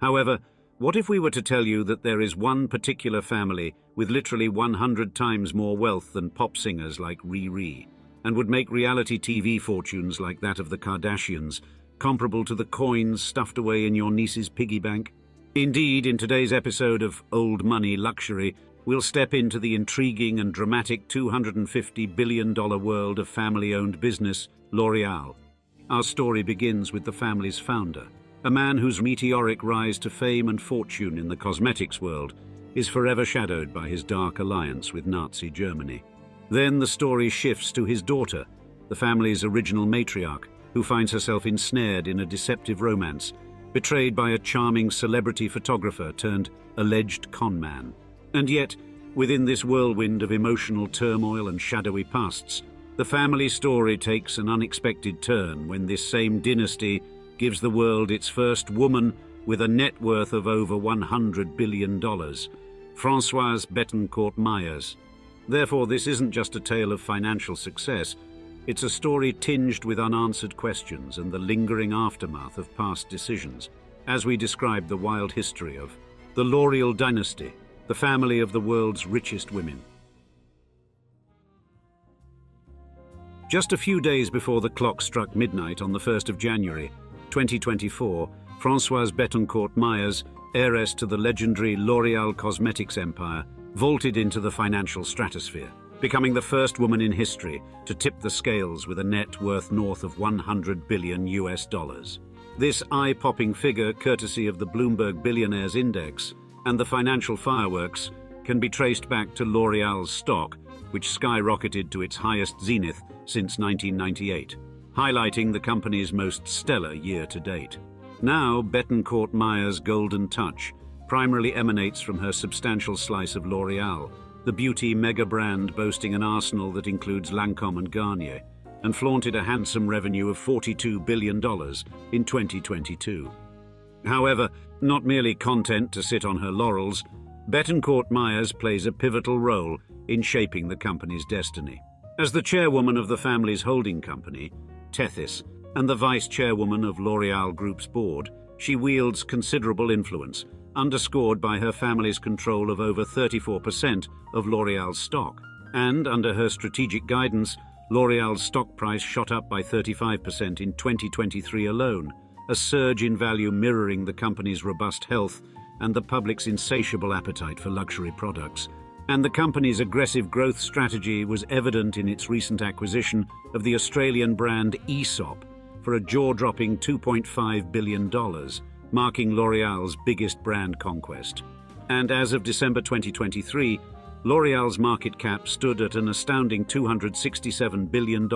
However, what if we were to tell you that there is one particular family with literally 100 times more wealth than pop singers like Riri, and would make reality TV fortunes like that of the Kardashians, comparable to the coins stuffed away in your niece's piggy bank? Indeed, in today's episode of Old Money Luxury, we'll step into the intriguing and dramatic $250 billion world of family-owned business, L'Oréal. Our story begins with the family's founder, a man whose meteoric rise to fame and fortune in the cosmetics world is forever shadowed by his dark alliance with Nazi Germany. Then the story shifts to his daughter, the family's original matriarch, who finds herself ensnared in a deceptive romance, betrayed by a charming celebrity photographer turned alleged conman. And yet, within this whirlwind of emotional turmoil and shadowy pasts, the family story takes an unexpected turn when this same dynasty gives the world its first woman with a net worth of over $100 billion, Françoise Bettencourt Meyers. Therefore, this isn't just a tale of financial success, it's a story tinged with unanswered questions and the lingering aftermath of past decisions, as we describe the wild history of the L'Oréal dynasty, the family of the world's richest women. Just a few days before the clock struck midnight on the 1st of January, 2024, Françoise Bettencourt Myers, heiress to the legendary L'Oréal cosmetics empire, vaulted into the financial stratosphere, becoming the first woman in history to tip the scales with a net worth north of $100 billion. This eye-popping figure, courtesy of the Bloomberg Billionaires Index and the financial fireworks, can be traced back to L'Oréal's stock, which skyrocketed to its highest zenith since 1998, highlighting the company's most stellar year to date. Now, Bettencourt Myers' golden touch primarily emanates from her substantial slice of L'Oréal, the beauty mega-brand boasting an arsenal that includes Lancôme and Garnier, and flaunted a handsome revenue of $42 billion in 2022. However, not merely content to sit on her laurels, Bettencourt Myers plays a pivotal role in shaping the company's destiny. As the chairwoman of the family's holding company, Tethys, and the vice-chairwoman of L'Oréal Group's board, she wields considerable influence, underscored by her family's control of over 34% of L'Oréal's stock. And under her strategic guidance, L'Oréal's stock price shot up by 35% in 2023 alone, a surge in value mirroring the company's robust health and the public's insatiable appetite for luxury products. And the company's aggressive growth strategy was evident in its recent acquisition of the Australian brand Aesop for a jaw-dropping $2.5 billion, marking L'Oréal's biggest brand conquest. And as of December 2023, L'Oréal's market cap stood at an astounding $267 billion,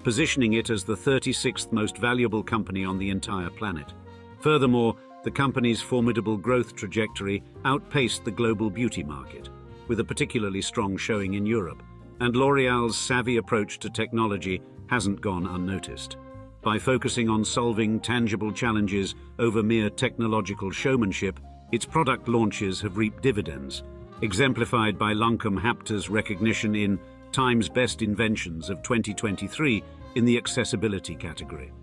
positioning it as the 36th most valuable company on the entire planet. Furthermore, the company's formidable growth trajectory outpaced the global beauty market, with a particularly strong showing in Europe, and L'Oréal's savvy approach to technology hasn't gone unnoticed. By focusing on solving tangible challenges over mere technological showmanship, its product launches have reaped dividends, exemplified by Lancôme Hapta's recognition in Time's Best Inventions of 2023 in the accessibility category.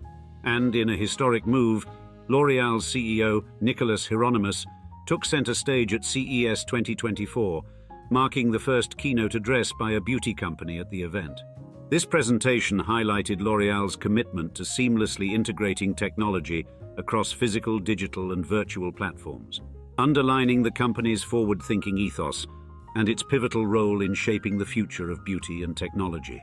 And in a historic move, L'Oréal's CEO, Nicolas Hieronimus, took center stage at CES 2024, marking the first keynote address by a beauty company at the event. This presentation highlighted L'Oréal's commitment to seamlessly integrating technology across physical, digital, and virtual platforms, underlining the company's forward-thinking ethos and its pivotal role in shaping the future of beauty and technology.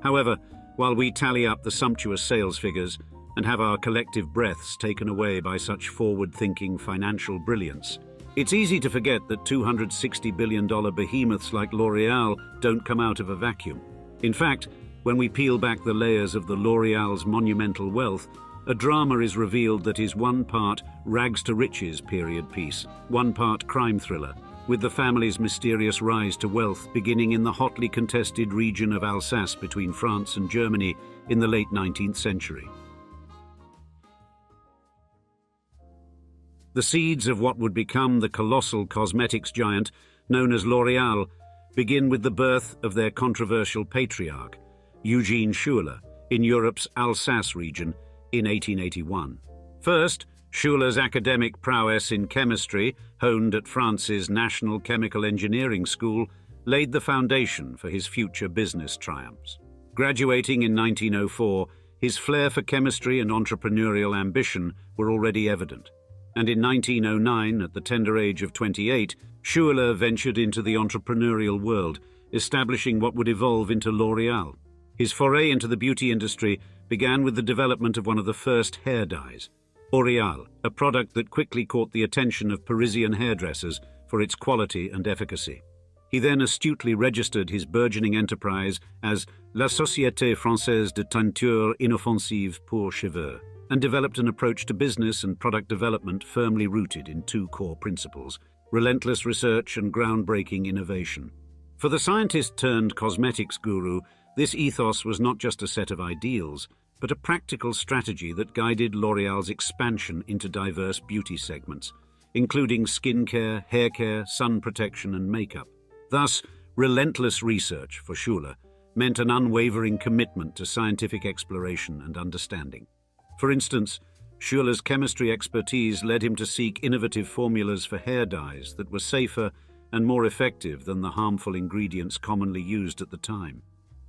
However, while we tally up the sumptuous sales figures and have our collective breaths taken away by such forward-thinking financial brilliance, it's easy to forget that $260 billion behemoths like L'Oréal don't come out of a vacuum. In fact, when we peel back the layers of the L'Oréal's monumental wealth, a drama is revealed that is one part rags-to-riches period piece, one part crime thriller, with the family's mysterious rise to wealth beginning in the hotly contested region of Alsace between France and Germany in the late 19th century. The seeds of what would become the colossal cosmetics giant known as L'Oréal begin with the birth of their controversial patriarch, Eugene Schuler, in Europe's Alsace region in 1881. First, Schuler's academic prowess in chemistry, honed at France's National Chemical Engineering School, laid the foundation for his future business triumphs. Graduating in 1904, his flair for chemistry and entrepreneurial ambition were already evident. And in 1909, at the tender age of 28, Schuler ventured into the entrepreneurial world, establishing what would evolve into L'Oréal. His foray into the beauty industry began with the development of one of the first hair dyes, Aureal, a product that quickly caught the attention of Parisian hairdressers for its quality and efficacy. He then astutely registered his burgeoning enterprise as La Société Française de Teinture Inoffensive pour Cheveux, and developed an approach to business and product development firmly rooted in two core principles: relentless research and groundbreaking innovation. For the scientist-turned-cosmetics guru, this ethos was not just a set of ideals, but a practical strategy that guided L'Oréal's expansion into diverse beauty segments, including skincare, haircare, sun protection, and makeup. Thus, relentless research for Schuler meant an unwavering commitment to scientific exploration and understanding. For instance, Schuler's chemistry expertise led him to seek innovative formulas for hair dyes that were safer and more effective than the harmful ingredients commonly used at the time.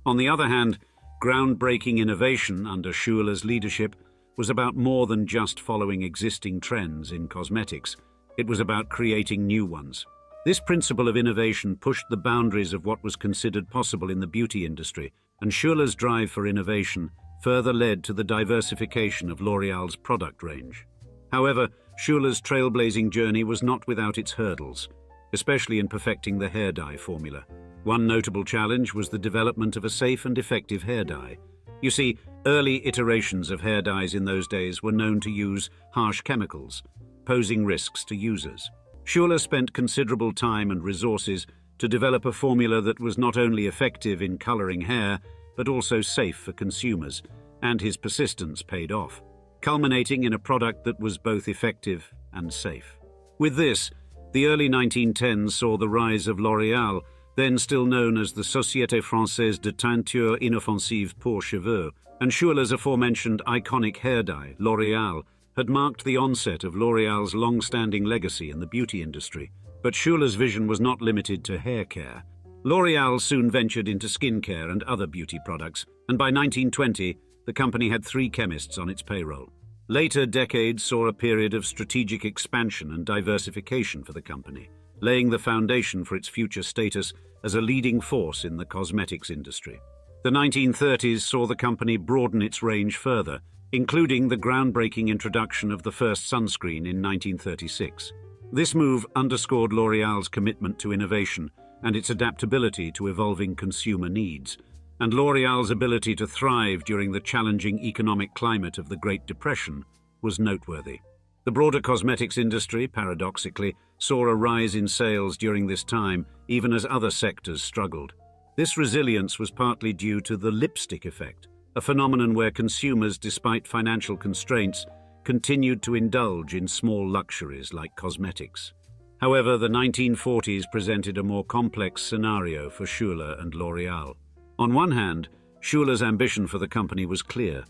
On the other hand, Groundbreaking innovation under Schuller's leadership was about more than just following existing trends in cosmetics. It was about creating new ones. This principle of innovation pushed the boundaries of what was considered possible in the beauty industry, and Schuller's drive for innovation further led to the diversification of L'Oréal's product range. However, Schuller's trailblazing journey was not without its hurdles, especially in perfecting the hair dye formula. One notable challenge was the development of a safe and effective hair dye. You see, early iterations of hair dyes in those days were known to use harsh chemicals, posing risks to users. Schuller spent considerable time and resources to develop a formula that was not only effective in coloring hair, but also safe for consumers, and his persistence paid off, culminating in a product that was both effective and safe. With this, the early 1910s saw the rise of L'Oréal, then still known as the Société Française de Teinture Inoffensive pour Cheveux, and Schuller's aforementioned iconic hair dye, L'Oréal, had marked the onset of L'Oréal's long-standing legacy in the beauty industry. But Schuller's vision was not limited to hair care. L'Oréal soon ventured into skincare and other beauty products, and by 1920, the company had 3 chemists on its payroll. Later decades saw a period of strategic expansion and diversification for the company, laying the foundation for its future status as a leading force in the cosmetics industry. The 1930s saw the company broaden its range further, including the groundbreaking introduction of the first sunscreen in 1936. This move underscored L'Oréal's commitment to innovation and its adaptability to evolving consumer needs, and L'Oréal's ability to thrive during the challenging economic climate of the Great Depression was noteworthy. The broader cosmetics industry, paradoxically, saw a rise in sales during this time, even as other sectors struggled. This resilience was partly due to the lipstick effect, a phenomenon where consumers, despite financial constraints, continued to indulge in small luxuries like cosmetics. However, the 1940s presented a more complex scenario for Schuller and L'Oréal. On one hand, Schuller's ambition for the company was clear,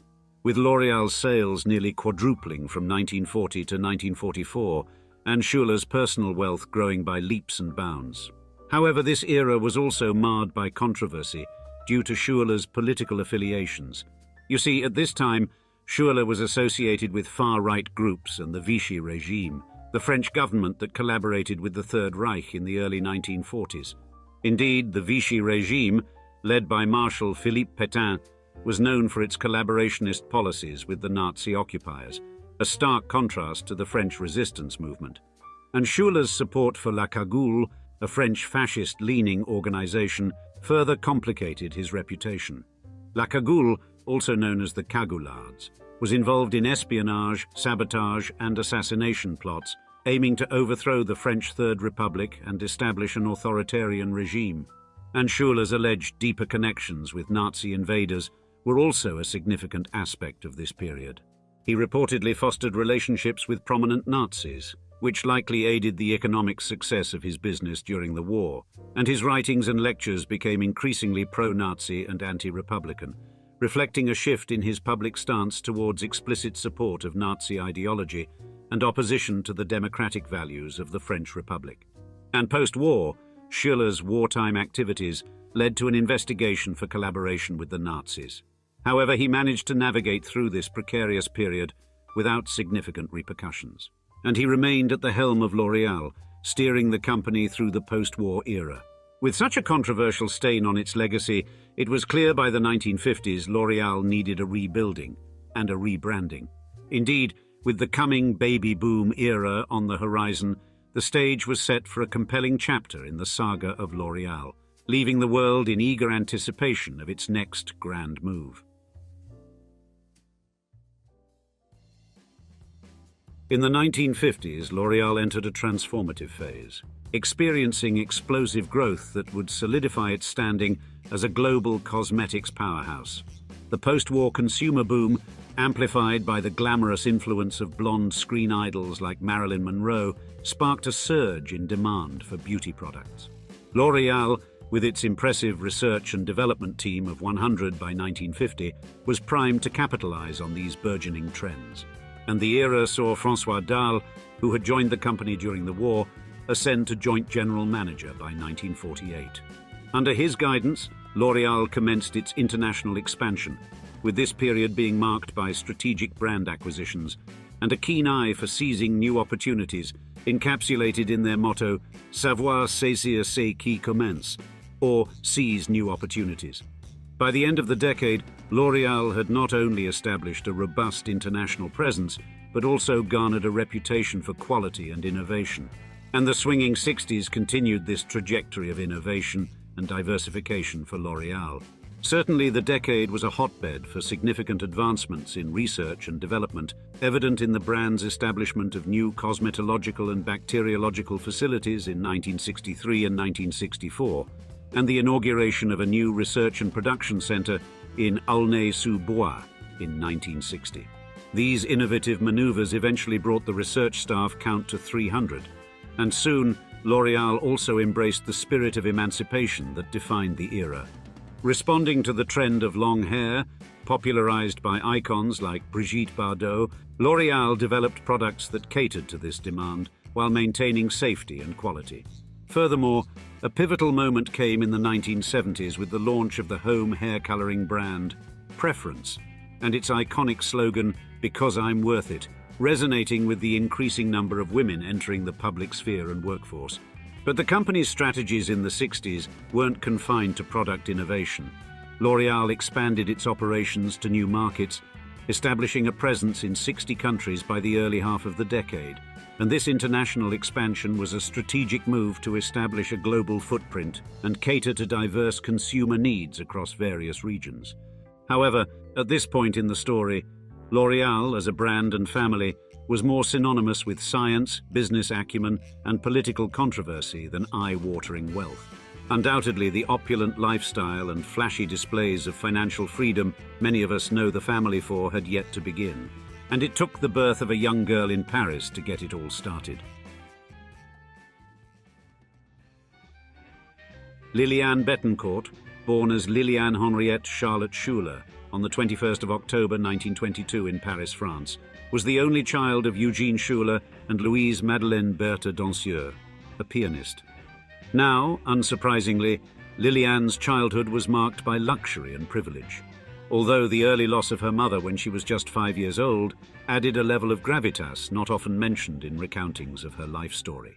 with L'Oréal's sales nearly quadrupling from 1940 to 1944, and Schuller's personal wealth growing by leaps and bounds. However, this era was also marred by controversy due to Schuller's political affiliations. You see, at this time, Schuller was associated with far-right groups and the Vichy regime, the French government that collaborated with the Third Reich in the early 1940s. Indeed, the Vichy regime, led by Marshal Philippe Pétain, was known for its collaborationist policies with the Nazi occupiers, a stark contrast to the French resistance movement. And Schuller's support for La Cagoule, a French fascist-leaning organization, further complicated his reputation. La Cagoule, also known as the Cagoulards, was involved in espionage, sabotage, and assassination plots, aiming to overthrow the French Third Republic and establish an authoritarian regime. And Schuller's alleged deeper connections with Nazi invaders were also a significant aspect of this period. He reportedly fostered relationships with prominent Nazis, which likely aided the economic success of his business during the war, and his writings and lectures became increasingly pro-Nazi and anti-Republican, reflecting a shift in his public stance towards explicit support of Nazi ideology and opposition to the democratic values of the French Republic. And post-war, Schuller's wartime activities led to an investigation for collaboration with the Nazis. However, he managed to navigate through this precarious period without significant repercussions, and he remained at the helm of L'Oréal, steering the company through the post-war era. With such a controversial stain on its legacy, it was clear by the 1950s L'Oréal needed a rebuilding and a rebranding. Indeed, with the coming baby boom era on the horizon, the stage was set for a compelling chapter in the saga of L'Oréal, leaving the world in eager anticipation of its next grand move. In the 1950s, L'Oréal entered a transformative phase, experiencing explosive growth that would solidify its standing as a global cosmetics powerhouse. The post-war consumer boom, amplified by the glamorous influence of blonde screen idols like Marilyn Monroe, sparked a surge in demand for beauty products. L'Oréal, with its impressive research and development team of 100 by 1950, was primed to capitalize on these burgeoning trends. And the era saw François Dalle, who had joined the company during the war, ascend to joint general manager by 1948. Under his guidance, L'Oréal commenced its international expansion, with this period being marked by strategic brand acquisitions and a keen eye for seizing new opportunities, encapsulated in their motto, Savoir saisir ce qui commence, or seize new opportunities. By the end of the decade, L'Oréal had not only established a robust international presence, but also garnered a reputation for quality and innovation. And the swinging 60s continued this trajectory of innovation and diversification for L'Oréal. Certainly, the decade was a hotbed for significant advancements in research and development, evident in the brand's establishment of new cosmetological and bacteriological facilities in 1963 and 1964, and the inauguration of a new research and production center in Aulnay-sous-Bois in 1960. These innovative maneuvers eventually brought the research staff count to 300, and soon L'Oréal also embraced the spirit of emancipation that defined the era. Responding to the trend of long hair, popularized by icons like Brigitte Bardot, L'Oréal developed products that catered to this demand while maintaining safety and quality. Furthermore, a pivotal moment came in the 1970s with the launch of the home hair coloring brand Preference and its iconic slogan, "Because I'm worth it," resonating with the increasing number of women entering the public sphere and workforce. But the company's strategies in the 60s weren't confined to product innovation. L'Oréal expanded its operations to new markets, establishing a presence in 60 countries by the early half of the decade. And this international expansion was a strategic move to establish a global footprint and cater to diverse consumer needs across various regions. However, at this point in the story, L'Oréal, as a brand and family, was more synonymous with science, business acumen, and political controversy than eye-watering wealth. Undoubtedly, the opulent lifestyle and flashy displays of financial freedom many of us know the family for had yet to begin, and it took the birth of a young girl in Paris to get it all started. Lilianne Bettercourt, born as Lilianne Henriette Charlotte Schuler on the 21st of October 1922 in Paris, France, was the only child of Eugene Schuler and Louise Madeleine Berthe Dancieux, a pianist. Now, unsurprisingly, Lilianne's childhood was marked by luxury and privilege, although the early loss of her mother when she was just 5 years old added a level of gravitas not often mentioned in recountings of her life story.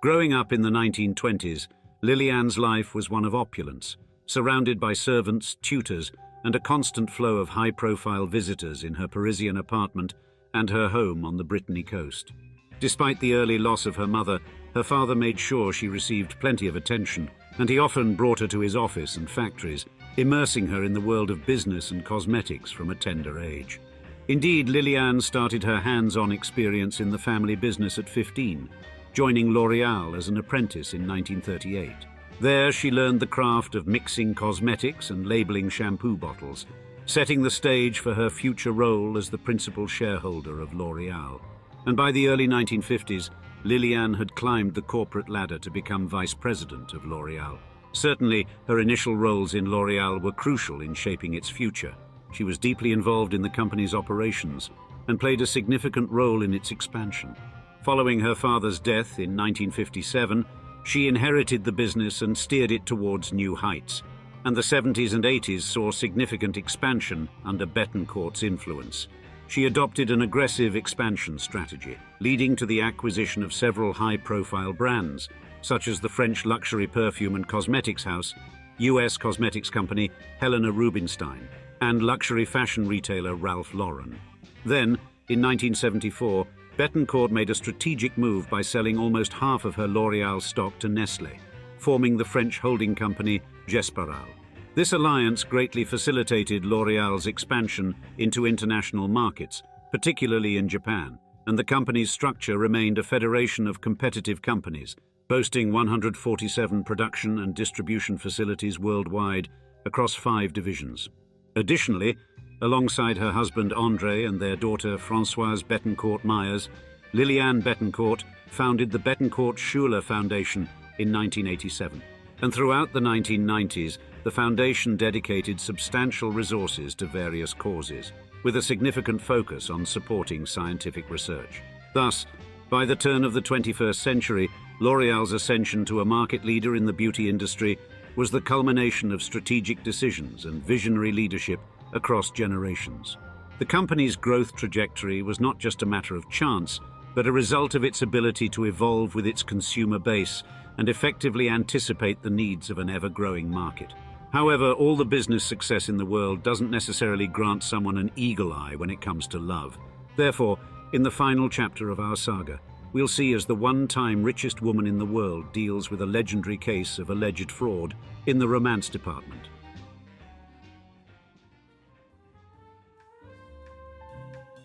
Growing up in the 1920s, Lilianne's life was one of opulence, surrounded by servants, tutors, and a constant flow of high-profile visitors in her Parisian apartment and her home on the Brittany coast. Despite the early loss of her mother, her father made sure she received plenty of attention, and he often brought her to his office and factories, immersing her in the world of business and cosmetics from a tender age. Indeed, Lilianne started her hands-on experience in the family business at 15, joining L'Oréal as an apprentice in 1938. There, she learned the craft of mixing cosmetics and labeling shampoo bottles, setting the stage for her future role as the principal shareholder of L'Oréal. And by the early 1950s, Lilianne had climbed the corporate ladder to become vice president of L'Oréal. Certainly, her initial roles in L'Oréal were crucial in shaping its future. She was deeply involved in the company's operations and played a significant role in its expansion. Following her father's death in 1957, she inherited the business and steered it towards new heights, and the 70s and 80s saw significant expansion under Bettencourt's influence. She adopted an aggressive expansion strategy, leading to the acquisition of several high-profile brands, such as the French luxury perfume and cosmetics house, US cosmetics company Helena Rubinstein, and luxury fashion retailer Ralph Lauren. Then, in 1974, Bettencourt made a strategic move by selling almost half of her L'Oréal stock to Nestlé, forming the French holding company Gesparal. This alliance greatly facilitated L'Oréal's expansion into international markets, particularly in Japan, and the company's structure remained a federation of competitive companies, boasting 147 production and distribution facilities worldwide across 5 divisions. Additionally, alongside her husband André and their daughter Françoise Bettencourt Myers, Lilianne Bettercourt founded the Bettencourt Schuler Foundation in 1987. And throughout the 1990s, the foundation dedicated substantial resources to various causes, with a significant focus on supporting scientific research. Thus, by the turn of the 21st century, L'Oréal's ascension to a market leader in the beauty industry was the culmination of strategic decisions and visionary leadership across generations. The company's growth trajectory was not just a matter of chance, but a result of its ability to evolve with its consumer base and effectively anticipate the needs of an ever-growing market. However, all the business success in the world doesn't necessarily grant someone an eagle eye when it comes to love. Therefore, in the final chapter of our saga, we'll see as the one-time richest woman in the world deals with a legendary case of alleged fraud in the romance department.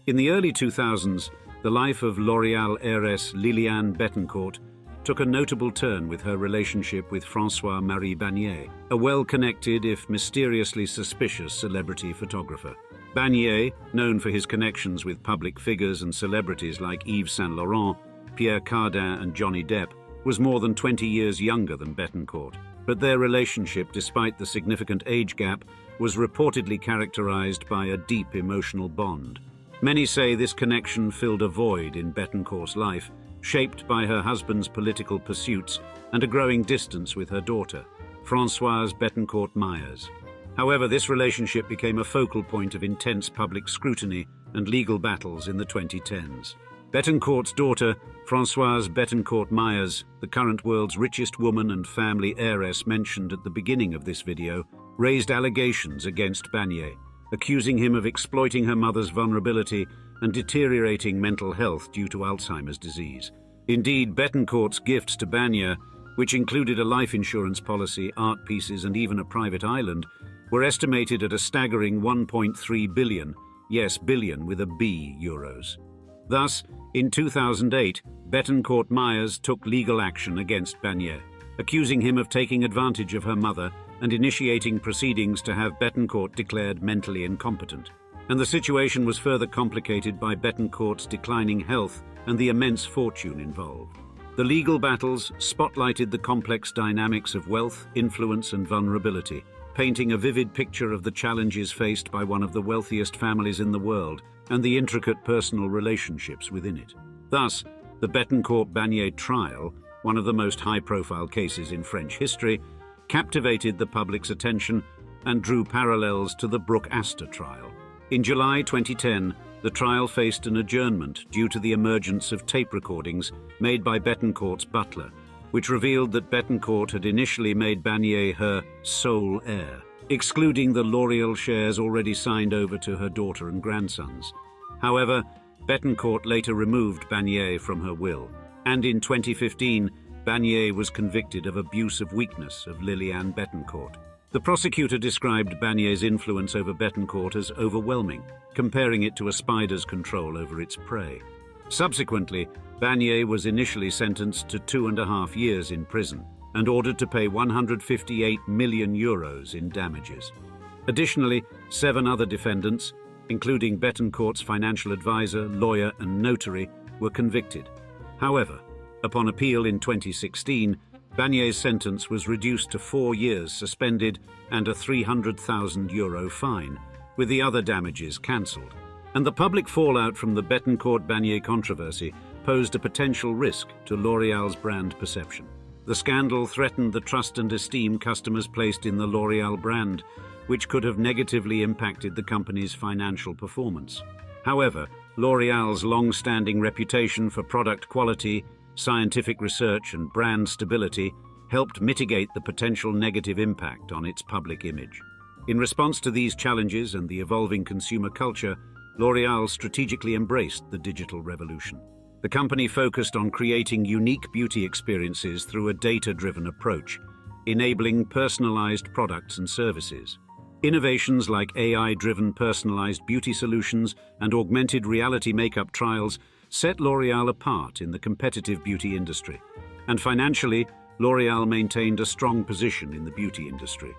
In the early 2000s, the life of L'Oréal heiress Lilianne Bettercourt took a notable turn with her relationship with François-Marie Bagnier, a well-connected, if mysteriously suspicious, celebrity photographer. Bagnier, known for his connections with public figures and celebrities like Yves Saint Laurent, Pierre Cardin and Johnny Depp, was more than 20 years younger than Bettercourt. But their relationship, despite the significant age gap, was reportedly characterized by a deep emotional bond. Many say this connection filled a void in Bettercourt's life, shaped by her husband's political pursuits and a growing distance with her daughter, Françoise Bettercourt Myers. However, this relationship became a focal point of intense public scrutiny and legal battles in the 2010s. Bettercourt's daughter, Françoise Bettercourt Myers, the current world's richest woman and family heiress mentioned at the beginning of this video, raised allegations against Bagnier, accusing him of exploiting her mother's vulnerability and deteriorating mental health due to Alzheimer's disease. Indeed, Bettercourt's gifts to Bagnier, which included a life insurance policy, art pieces and even a private island, were estimated at a staggering 1.3 billion, yes, billion with a B, euros. Thus, in 2008, Bettercourt Myers took legal action against Bagnier, accusing him of taking advantage of her mother and initiating proceedings to have Bettercourt declared mentally incompetent. And the situation was further complicated by Bettercourt's declining health and the immense fortune involved. The legal battles spotlighted the complex dynamics of wealth, influence and vulnerability, painting a vivid picture of the challenges faced by one of the wealthiest families in the world and the intricate personal relationships within it. Thus, the Bettercourt-Bagnier trial, one of the most high-profile cases in French history, captivated the public's attention and drew parallels to the Brooke Astor trial. In July 2010, the trial faced an adjournment due to the emergence of tape recordings made by Bettercourt's butler, which revealed that Bettercourt had initially made Bagnier her sole heir, excluding the L'Oréal shares already signed over to her daughter and grandsons. However, Bettercourt later removed Bagnier from her will, and in 2015, Bagnier was convicted of abuse of weakness of Lilianne Bettercourt. The prosecutor described Bagnier's influence over Bettercourt as overwhelming, comparing it to a spider's control over its prey. Subsequently, Bagnier was initially sentenced to 2.5 years in prison and ordered to pay 158 million euros in damages. Additionally, 7 other defendants, including Bettercourt's financial advisor, lawyer and notary, were convicted. However, upon appeal in 2016, Bagnier's sentence was reduced to 4 years suspended and a €300,000 fine, with the other damages cancelled. And the public fallout from the Bettercourt-Bagnier controversy posed a potential risk to L'Oréal's brand perception. The scandal threatened the trust and esteem customers placed in the L'Oréal brand, which could have negatively impacted the company's financial performance. However, L'Oréal's long-standing reputation for product quality, scientific research and brand stability helped mitigate the potential negative impact on its public image. In response to these challenges and the evolving consumer culture, L'Oréal strategically embraced the digital revolution. The company focused on creating unique beauty experiences through a data-driven approach, enabling personalized products and services. Innovations like AI-driven personalized beauty solutions and augmented reality makeup trials set L'Oréal apart in the competitive beauty industry. And financially, L'Oréal maintained a strong position in the beauty industry.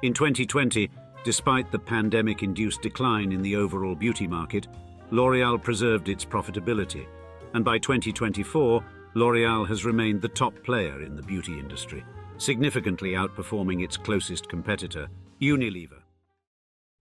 In 2020, despite the pandemic-induced decline in the overall beauty market, L'Oréal preserved its profitability, and by 2024, L'Oréal has remained the top player in the beauty industry, significantly outperforming its closest competitor, Unilever.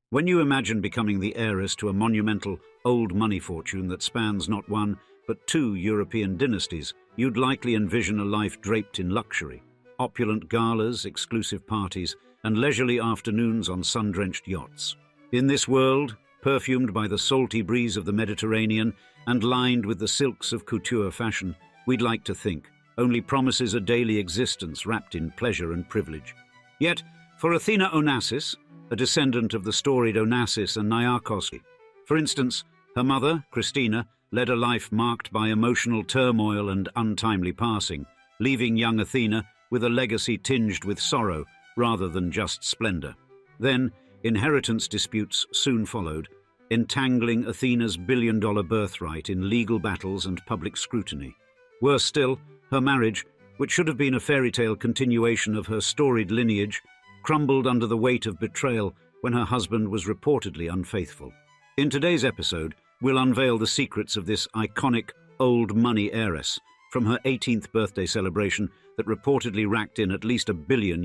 When you imagine becoming the heiress to a monumental old money fortune that spans not one, but 2 European dynasties, you'd likely envision a life draped in luxury. opulent galas, exclusive parties, and leisurely afternoons on sun-drenched yachts. In this world, perfumed by the salty breeze of the Mediterranean and lined with the silks of couture fashion, we'd like to think, only promises a daily existence wrapped in pleasure and privilege. Yet, for Athina Onassis, a descendant of the storied Onassis and Niarchos, for instance, her mother, Christina, led a life marked by emotional turmoil and untimely passing, leaving young Athina with a legacy tinged with sorrow rather than just splendor. Then, inheritance disputes soon followed, entangling Athina's billion-dollar birthright in legal battles and public scrutiny. Worse still, her marriage, which should have been a fairy tale continuation of her storied lineage, crumbled under the weight of betrayal when her husband was reportedly unfaithful. In today's episode, we'll unveil the secrets of this iconic old money heiress, from her 18th birthday celebration that reportedly racked in at least $1 billion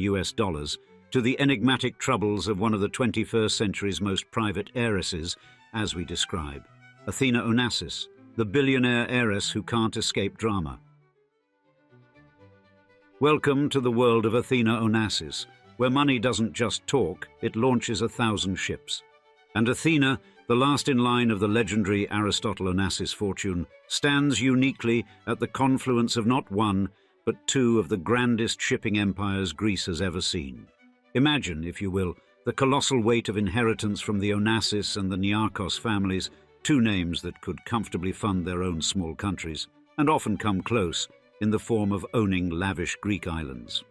to the enigmatic troubles of one of the 21st century's most private heiresses, as we describe, Athina Onassis, the billionaire heiress who can't escape drama. Welcome to the world of Athina Onassis, where money doesn't just talk, it launches 1,000 ships. And Athina, the last in line of the legendary Aristotle Onassis fortune, stands uniquely at the confluence of not one, but two of the grandest shipping empires Greece has ever seen. Imagine, if you will, the colossal weight of inheritance from the Onassis and the Niarchos families, two names that could comfortably fund their own small countries, and often come close in the form of owning lavish Greek islands.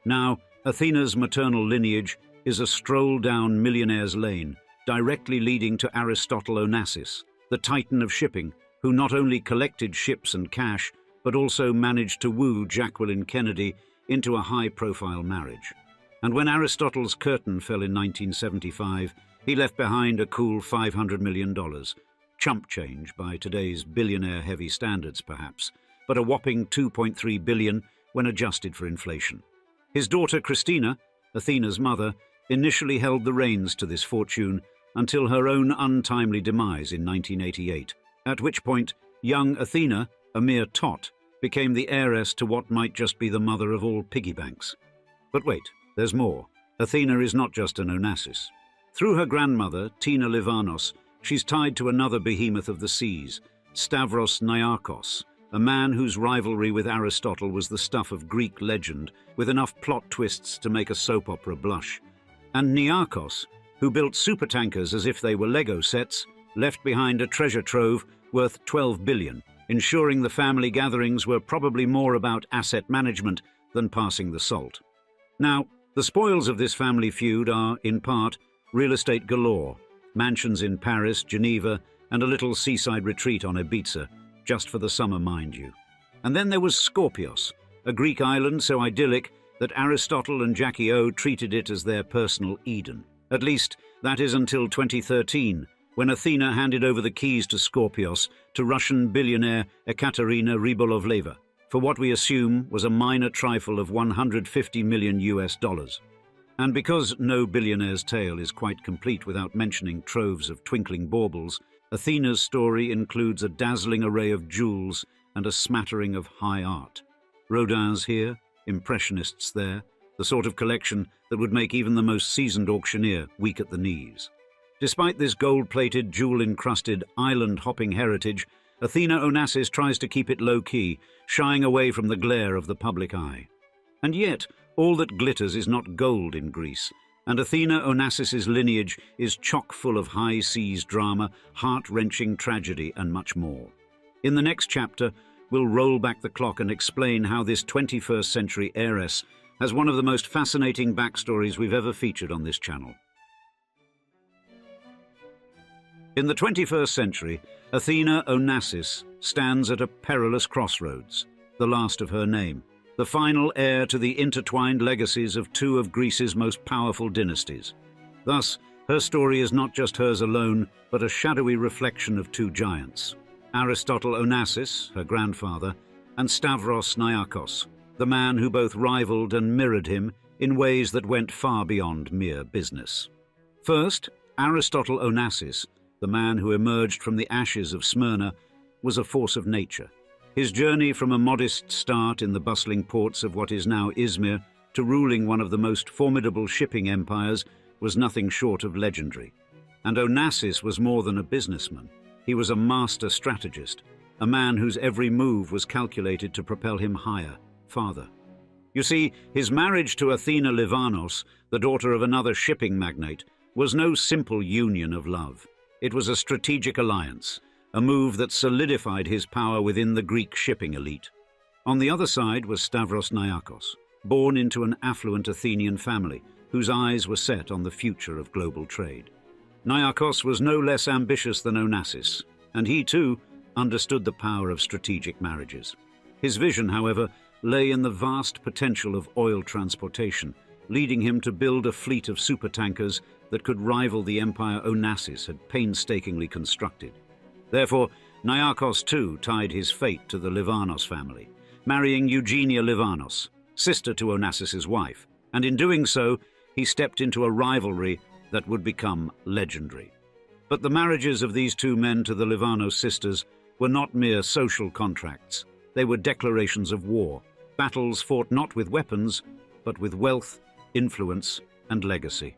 Now, Athina's maternal lineage is a stroll down millionaire's lane, directly leading to Aristotle Onassis, the titan of shipping, who not only collected ships and cash, but also managed to woo Jacqueline Kennedy into a high-profile marriage. And when Aristotle's curtain fell in 1975, he left behind a cool $500 million, chump change by today's billionaire-heavy standards perhaps, but a whopping $2.3 billion when adjusted for inflation. His daughter Christina, Athina's mother, initially held the reins to this fortune until her own untimely demise in 1988, at which point young Athina, a mere tot, became the heiress to what might just be the mother of all piggy banks. But wait, there's more. Athina is not just an Onassis. Through her grandmother, Tina Livanos, she's tied to another behemoth of the seas, Stavros Niarchos, a man whose rivalry with Aristotle was the stuff of Greek legend, with enough plot twists to make a soap opera blush. And Niarchos, who built supertankers as if they were Lego sets, left behind a treasure trove worth $12 billion, ensuring the family gatherings were probably more about asset management than passing the salt. Now, the spoils of this family feud are, in part, real estate galore, mansions in Paris, Geneva, and a little seaside retreat on Ibiza, just for the summer, mind you. And then there was Skorpios, a Greek island so idyllic that Aristotle and Jackie O treated it as their personal Eden. At least, that is until 2013, when Athina handed over the keys to Skorpios to Russian billionaire Ekaterina Rybolovleva, for what we assume was a minor trifle of $150 million. And because no billionaire's tale is quite complete without mentioning troves of twinkling baubles, Athina's story includes a dazzling array of jewels and a smattering of high art. Rodins here, Impressionists there, the sort of collection that would make even the most seasoned auctioneer weak at the knees. Despite this gold-plated, jewel-encrusted, island-hopping heritage, Athina Onassis tries to keep it low-key, shying away from the glare of the public eye. And yet, all that glitters is not gold in Greece, and Athina Onassis's lineage is chock full of high seas drama, heart-wrenching tragedy, and much more. In the next chapter, we'll roll back the clock and explain how this 21st century heiress has one of the most fascinating backstories we've ever featured on this channel. In the 21st century, Athina Onassis stands at a perilous crossroads, the last of her name, the final heir to the intertwined legacies of two of Greece's most powerful dynasties. Thus, her story is not just hers alone, but a shadowy reflection of two giants, Aristotle Onassis, her grandfather, and Stavros Niarchos, the man who both rivaled and mirrored him in ways that went far beyond mere business. First, Aristotle Onassis, the man who emerged from the ashes of Smyrna, was a force of nature. His journey from a modest start in the bustling ports of what is now Izmir to ruling one of the most formidable shipping empires was nothing short of legendary. And Onassis was more than a businessman. He was a master strategist, a man whose every move was calculated to propel him higher, farther. You see, his marriage to Athina Livanos, the daughter of another shipping magnate, was no simple union of love. It was a strategic alliance, a move that solidified his power within the Greek shipping elite. On the other side was Stavros Niarchos, born into an affluent Athenian family whose eyes were set on the future of global trade. Niarchos was no less ambitious than Onassis, and he too understood the power of strategic marriages. His vision, however, lay in the vast potential of oil transportation, leading him to build a fleet of supertankers that could rival the empire Onassis had painstakingly constructed. Therefore, Niarchos too tied his fate to the Livanos family, marrying Eugenia Livanos, sister to Onassis's wife, and in doing so, he stepped into a rivalry that would become legendary. But the marriages of these two men to the Livanos sisters were not mere social contracts. They were declarations of war, battles fought not with weapons, but with wealth, influence, and legacy.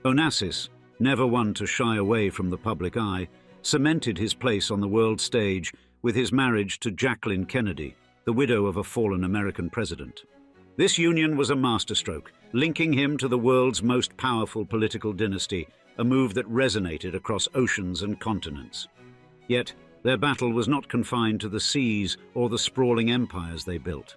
Onassis, never one to shy away from the public eye, cemented his place on the world stage with his marriage to Jacqueline Kennedy, the widow of a fallen American president. This union was a masterstroke, linking him to the world's most powerful political dynasty, a move that resonated across oceans and continents. Yet, their battle was not confined to the seas or the sprawling empires they built.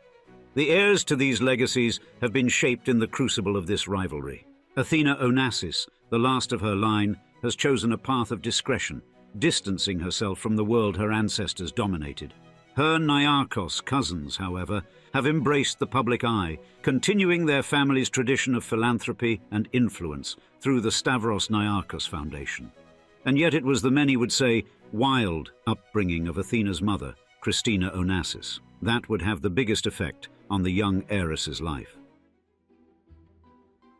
The heirs to these legacies have been shaped in the crucible of this rivalry. Athina Onassis, the last of her line, has chosen a path of discretion, distancing herself from the world her ancestors dominated. Her Niarchos cousins, however, have embraced the public eye, continuing their family's tradition of philanthropy and influence through the Stavros Niarchos Foundation. And yet it was the many would say wild upbringing of Athina's mother, Christina Onassis, that would have the biggest effect on the young heiress's life.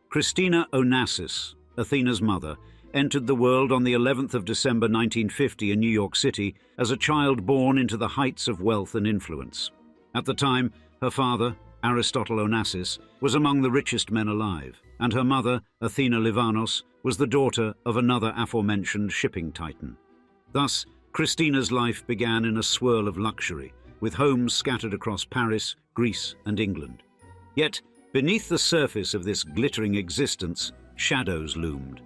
Christina Onassis, Athina's mother, entered the world on the 11th of December 1950 in New York City as a child born into the heights of wealth and influence. At the time, her father, Aristotle Onassis, was among the richest men alive, and her mother, Athina Livanos, was the daughter of another aforementioned shipping titan. Thus, Christina's life began in a swirl of luxury, with homes scattered across Paris, Greece, and England. Yet, beneath the surface of this glittering existence, shadows loomed.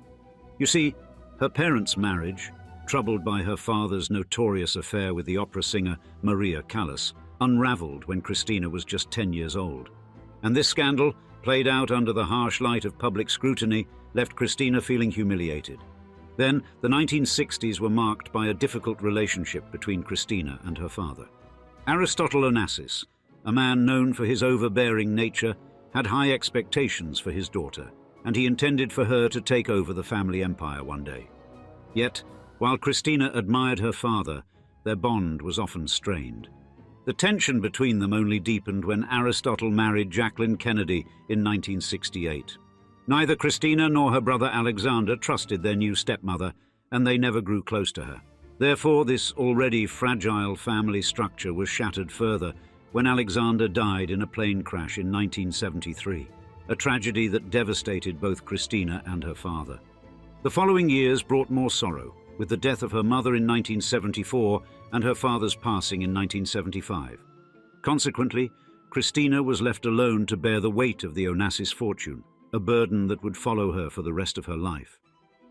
You see, her parents' marriage, troubled by her father's notorious affair with the opera singer Maria Callas, unraveled when Christina was just 10 years old. And this scandal, played out under the harsh light of public scrutiny, left Christina feeling humiliated. Then, the 1960s were marked by a difficult relationship between Christina and her father. Aristotle Onassis, a man known for his overbearing nature, had high expectations for his daughter, and he intended for her to take over the family empire one day. Yet, while Christina admired her father, their bond was often strained. The tension between them only deepened when Aristotle married Jacqueline Kennedy in 1968. Neither Christina nor her brother Alexander trusted their new stepmother, and they never grew close to her. Therefore, this already fragile family structure was shattered further when Alexander died in a plane crash in 1973, a tragedy that devastated both Christina and her father. The following years brought more sorrow, with the death of her mother in 1974 and her father's passing in 1975. Consequently, Christina was left alone to bear the weight of the Onassis fortune, a burden that would follow her for the rest of her life.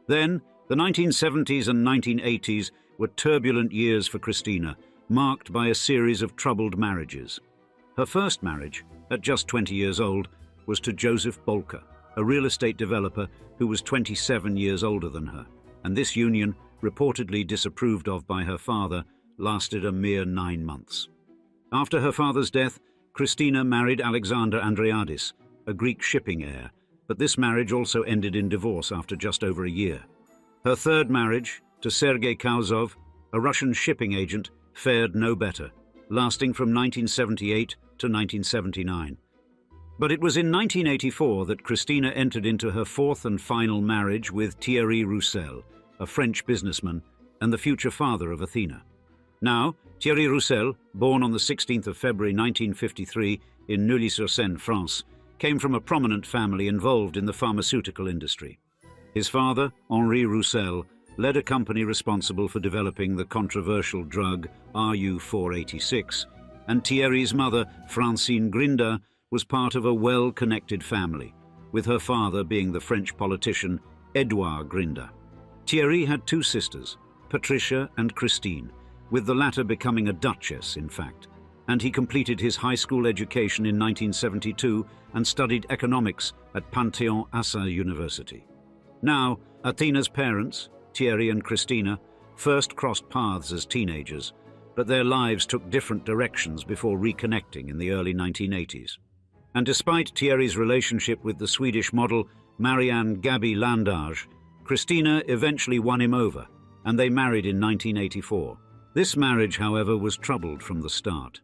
Then, the 1970s and 1980s were turbulent years for Christina, marked by a series of troubled marriages. Her first marriage, at just 20 years old, was to Joseph Bolker, a real estate developer who was 27 years older than her, and this union, reportedly disapproved of by her father, lasted a mere 9 months. After her father's death, Christina married Alexander Andreadis, a Greek shipping heir, but this marriage also ended in divorce after just over a year. Her third marriage, to Sergei Kauzov, a Russian shipping agent, fared no better, lasting from 1978 to 1979. But it was in 1984 that Christina entered into her fourth and final marriage with Thierry Roussel, a French businessman and the future father of Athina. Now, Thierry Roussel, born on the 16th of February 1953 in Neuilly-sur-Seine, France, came from a prominent family involved in the pharmaceutical industry. His father, Henri Roussel, led a company responsible for developing the controversial drug RU486, and Thierry's mother, Francine Grinda, was part of a well-connected family, with her father being the French politician Édouard Grinda. Thierry had two sisters, Patricia and Christine, with the latter becoming a duchess, in fact, and he completed his high school education in 1972 and studied economics at Panthéon-Assas University. Now, Athina's parents, Thierry and Christina, first crossed paths as teenagers, but their lives took different directions before reconnecting in the early 1980s. And despite Thierry's relationship with the Swedish model Marianne Gaby Landage, Christina eventually won him over, and they married in 1984. This marriage, however, was troubled from the start.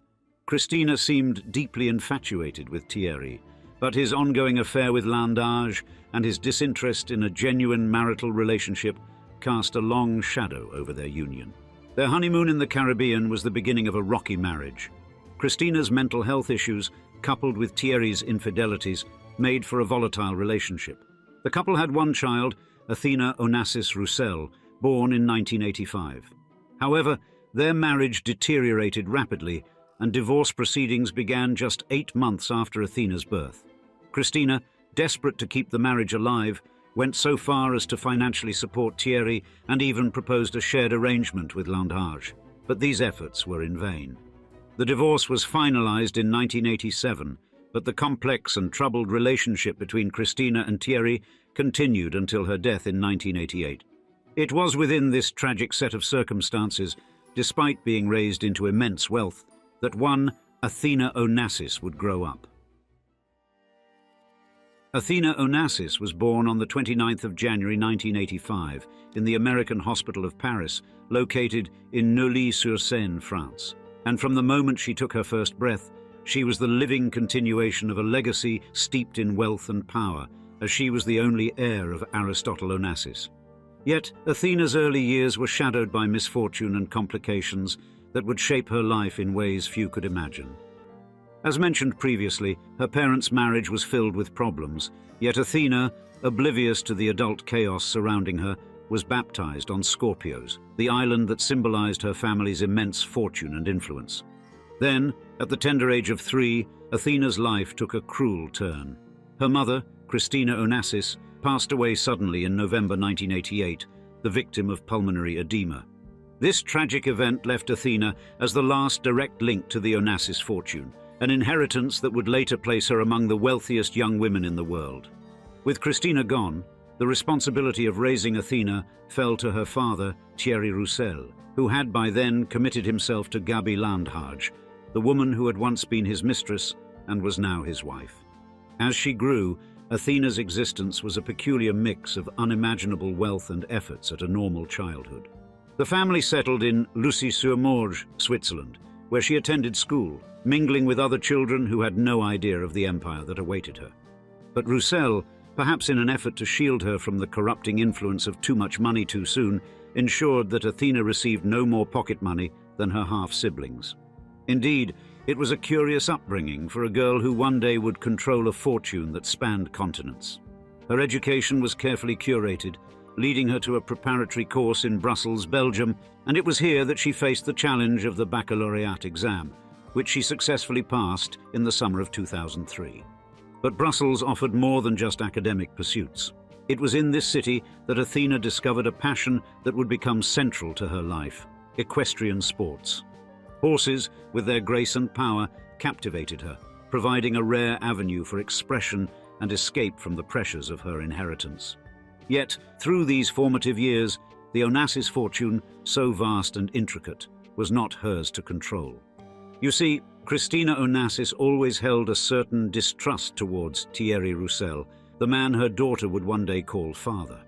Christina seemed deeply infatuated with Thierry, but his ongoing affair with Landage and his disinterest in a genuine marital relationship cast a long shadow over their union. Their honeymoon in the Caribbean was the beginning of a rocky marriage. Christina's mental health issues, coupled with Thierry's infidelities, made for a volatile relationship. The couple had one child, Athina Onassis Roussel, born in 1985. However, their marriage deteriorated rapidly, and divorce proceedings began just 8 months after Athina's birth. Christina, desperate to keep the marriage alive, went so far as to financially support Thierry and even proposed a shared arrangement with Landage, but these efforts were in vain. The divorce was finalized in 1987, but the complex and troubled relationship between Christina and Thierry continued until her death in 1988. It was within this tragic set of circumstances, despite being raised into immense wealth, that one Athina Onassis would grow up. Athina Onassis was born on the 29th of January 1985 in the American Hospital of Paris, located in Neuilly-sur-Seine, France. And from the moment she took her first breath, she was the living continuation of a legacy steeped in wealth and power, as she was the only heir of Aristotle Onassis. Yet Athina's early years were shadowed by misfortune and complications that would shape her life in ways few could imagine. As mentioned previously, her parents' marriage was filled with problems, yet Athina, oblivious to the adult chaos surrounding her, was baptized on Scorpios, the island that symbolized her family's immense fortune and influence. Then, at the tender age of 3, Athina's life took a cruel turn. Her mother, Christina Onassis, passed away suddenly in November 1988, the victim of pulmonary edema. This tragic event left Athina as the last direct link to the Onassis fortune, an inheritance that would later place her among the wealthiest young women in the world. With Christina gone, the responsibility of raising Athina fell to her father, Thierry Roussel, who had by then committed himself to Gaby Landage, the woman who had once been his mistress and was now his wife. As she grew, Athina's existence was a peculiar mix of unimaginable wealth and efforts at a normal childhood. The family settled in Lucy-sur-Morge, Switzerland, where she attended school, mingling with other children who had no idea of the empire that awaited her. But Roussel, perhaps in an effort to shield her from the corrupting influence of too much money too soon, ensured that Athina received no more pocket money than her half-siblings. Indeed, it was a curious upbringing for a girl who one day would control a fortune that spanned continents. Her education was carefully curated, leading her to a preparatory course in Brussels, Belgium, and it was here that she faced the challenge of the baccalaureate exam, which she successfully passed in the summer of 2003. But Brussels offered more than just academic pursuits. It was in this city that Athina discovered a passion that would become central to her life: equestrian sports. Horses, with their grace and power, captivated her, providing a rare avenue for expression and escape from the pressures of her inheritance. Yet, through these formative years, the Onassis fortune, so vast and intricate, was not hers to control. You see, Christina Onassis always held a certain distrust towards Thierry Roussel, the man her daughter would one day call father.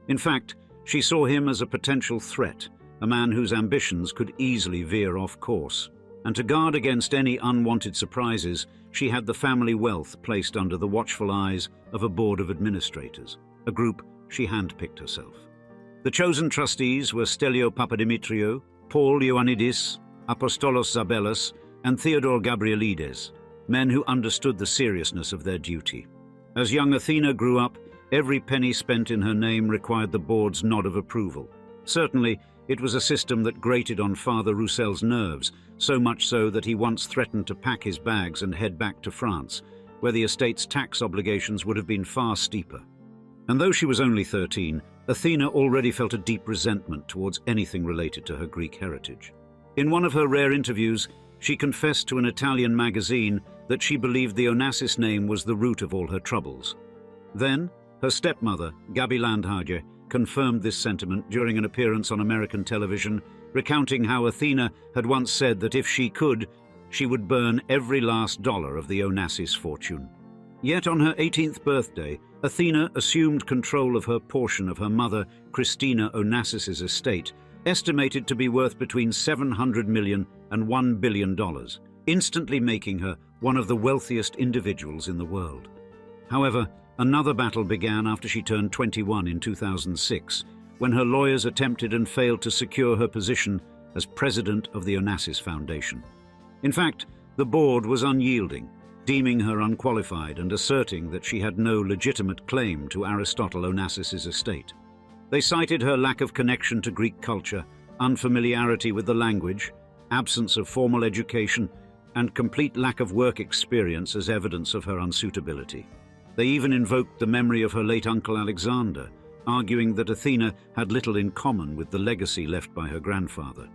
In fact, she saw him as a potential threat, a man whose ambitions could easily veer off course. And to guard against any unwanted surprises, she had the family wealth placed under the watchful eyes of a board of administrators, a group she handpicked herself. The chosen trustees were Stelio Papadimitriou, Paul Ioannidis, Apostolos Zabellas, and Theodore Gabrielides, men who understood the seriousness of their duty. As young Athina grew up, every penny spent in her name required the board's nod of approval. Certainly, it was a system that grated on Father Roussel's nerves, so much so that he once threatened to pack his bags and head back to France, where the estate's tax obligations would have been far steeper. And though she was only 13, Athina already felt a deep resentment towards anything related to her Greek heritage. In one of her rare interviews, she confessed to an Italian magazine that she believed the Onassis name was the root of all her troubles. Then, her stepmother, Gabi Landhager, confirmed this sentiment during an appearance on American television, recounting how Athina had once said that if she could, she would burn every last dollar of the Onassis fortune. Yet on her 18th birthday, Athina assumed control of her portion of her mother, Christina Onassis' estate, estimated to be worth between $700 million and $1 billion, instantly making her one of the wealthiest individuals in the world. However, another battle began after she turned 21 in 2006, when her lawyers attempted and failed to secure her position as president of the Onassis Foundation. In fact, the board was unyielding, deeming her unqualified and asserting that she had no legitimate claim to Aristotle Onassis' estate. They cited her lack of connection to Greek culture, unfamiliarity with the language, absence of formal education, and complete lack of work experience as evidence of her unsuitability. They even invoked the memory of her late uncle Alexander, arguing that Athina had little in common with the legacy left by her grandfather.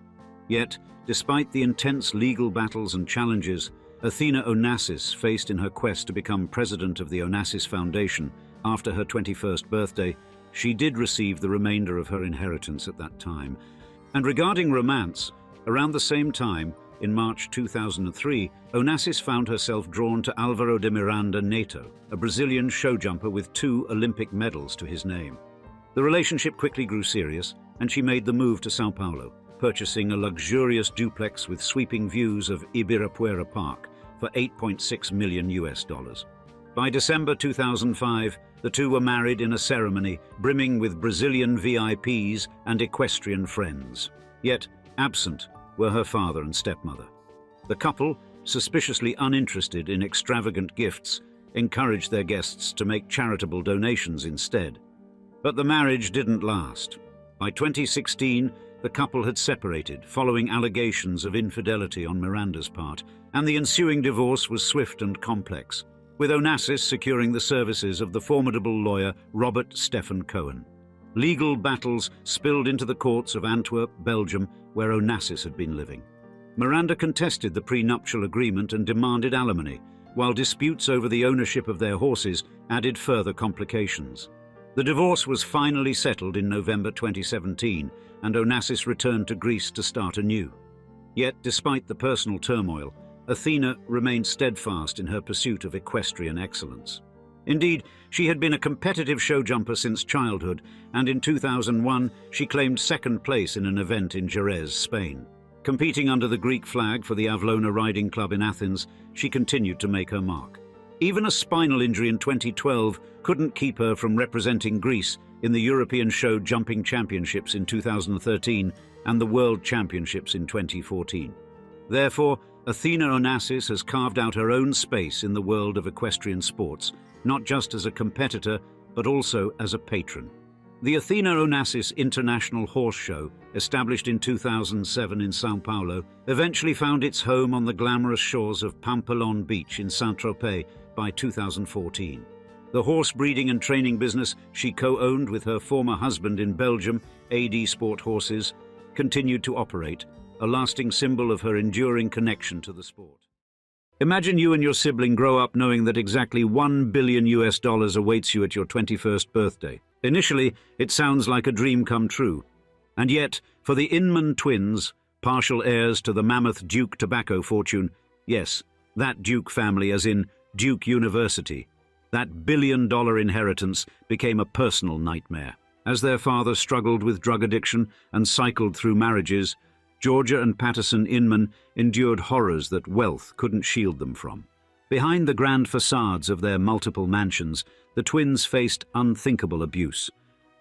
Yet, despite the intense legal battles and challenges Athina Onassis faced in her quest to become president of the Onassis Foundation after her 21st birthday, she did receive the remainder of her inheritance at that time. And regarding romance, around the same time, in March 2003, Onassis found herself drawn to Álvaro de Miranda Neto, a Brazilian showjumper with 2 Olympic medals to his name. The relationship quickly grew serious, and she made the move to São Paulo, purchasing a luxurious duplex with sweeping views of Ibirapuera Park for $8.6 million. By December 2005, the two were married in a ceremony brimming with Brazilian VIPs and equestrian friends. Yet, absent were her father and stepmother. The couple, suspiciously uninterested in extravagant gifts, encouraged their guests to make charitable donations instead. But the marriage didn't last. By 2016, the couple had separated following allegations of infidelity on Miranda's part, and the ensuing divorce was swift and complex, with Onassis securing the services of the formidable lawyer Robert Stephen Cohen. Legal battles spilled into the courts of Antwerp, Belgium, where Onassis had been living. Miranda contested the prenuptial agreement and demanded alimony, while disputes over the ownership of their horses added further complications. The divorce was finally settled in November 2017, and Onassis returned to Greece to start anew. Yet, despite the personal turmoil, Athina remained steadfast in her pursuit of equestrian excellence. Indeed, she had been a competitive showjumper since childhood, and in 2001 she claimed second place in an event in Jerez, Spain. Competing under the Greek flag for the Avlona Riding Club in Athens, she continued to make her mark. Even a spinal injury in 2012 couldn't keep her from representing Greece in the European Show Jumping Championships in 2013 and the World Championships in 2014. Therefore, Athina Onassis has carved out her own space in the world of equestrian sports, not just as a competitor, but also as a patron. The Athina Onassis International Horse Show, established in 2007 in São Paulo, eventually found its home on the glamorous shores of Pampelon Beach in Saint-Tropez by 2014. The horse breeding and training business she co-owned with her former husband in Belgium, AD Sport Horses, continued to operate, a lasting symbol of her enduring connection to the sport. Imagine you and your sibling grow up knowing that exactly $1 billion awaits you at your 21st birthday. Initially, it sounds like a dream come true. And yet, for the Inman Twins, partial heirs to the mammoth Duke tobacco fortune, yes, that Duke family as in Duke University, that billion-dollar inheritance became a personal nightmare. As their father struggled with drug addiction and cycled through marriages, Georgia and Patterson Inman endured horrors that wealth couldn't shield them from. Behind the grand facades of their multiple mansions, the twins faced unthinkable abuse.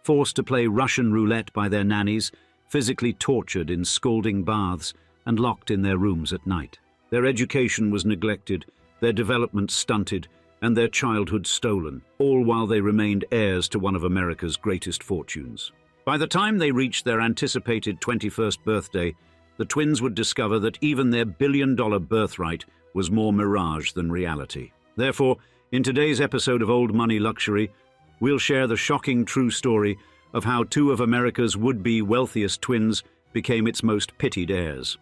Forced to play Russian roulette by their nannies, physically tortured in scalding baths and locked in their rooms at night. Their education was neglected, their development stunted, and their childhood stolen, all while they remained heirs to one of America's greatest fortunes. By the time they reached their anticipated 21st birthday, the twins would discover that even their billion-dollar birthright was more mirage than reality. Therefore, in today's episode of Old Money Luxury, we'll share the shocking true story of how two of America's would-be wealthiest twins became its most pitied heirs.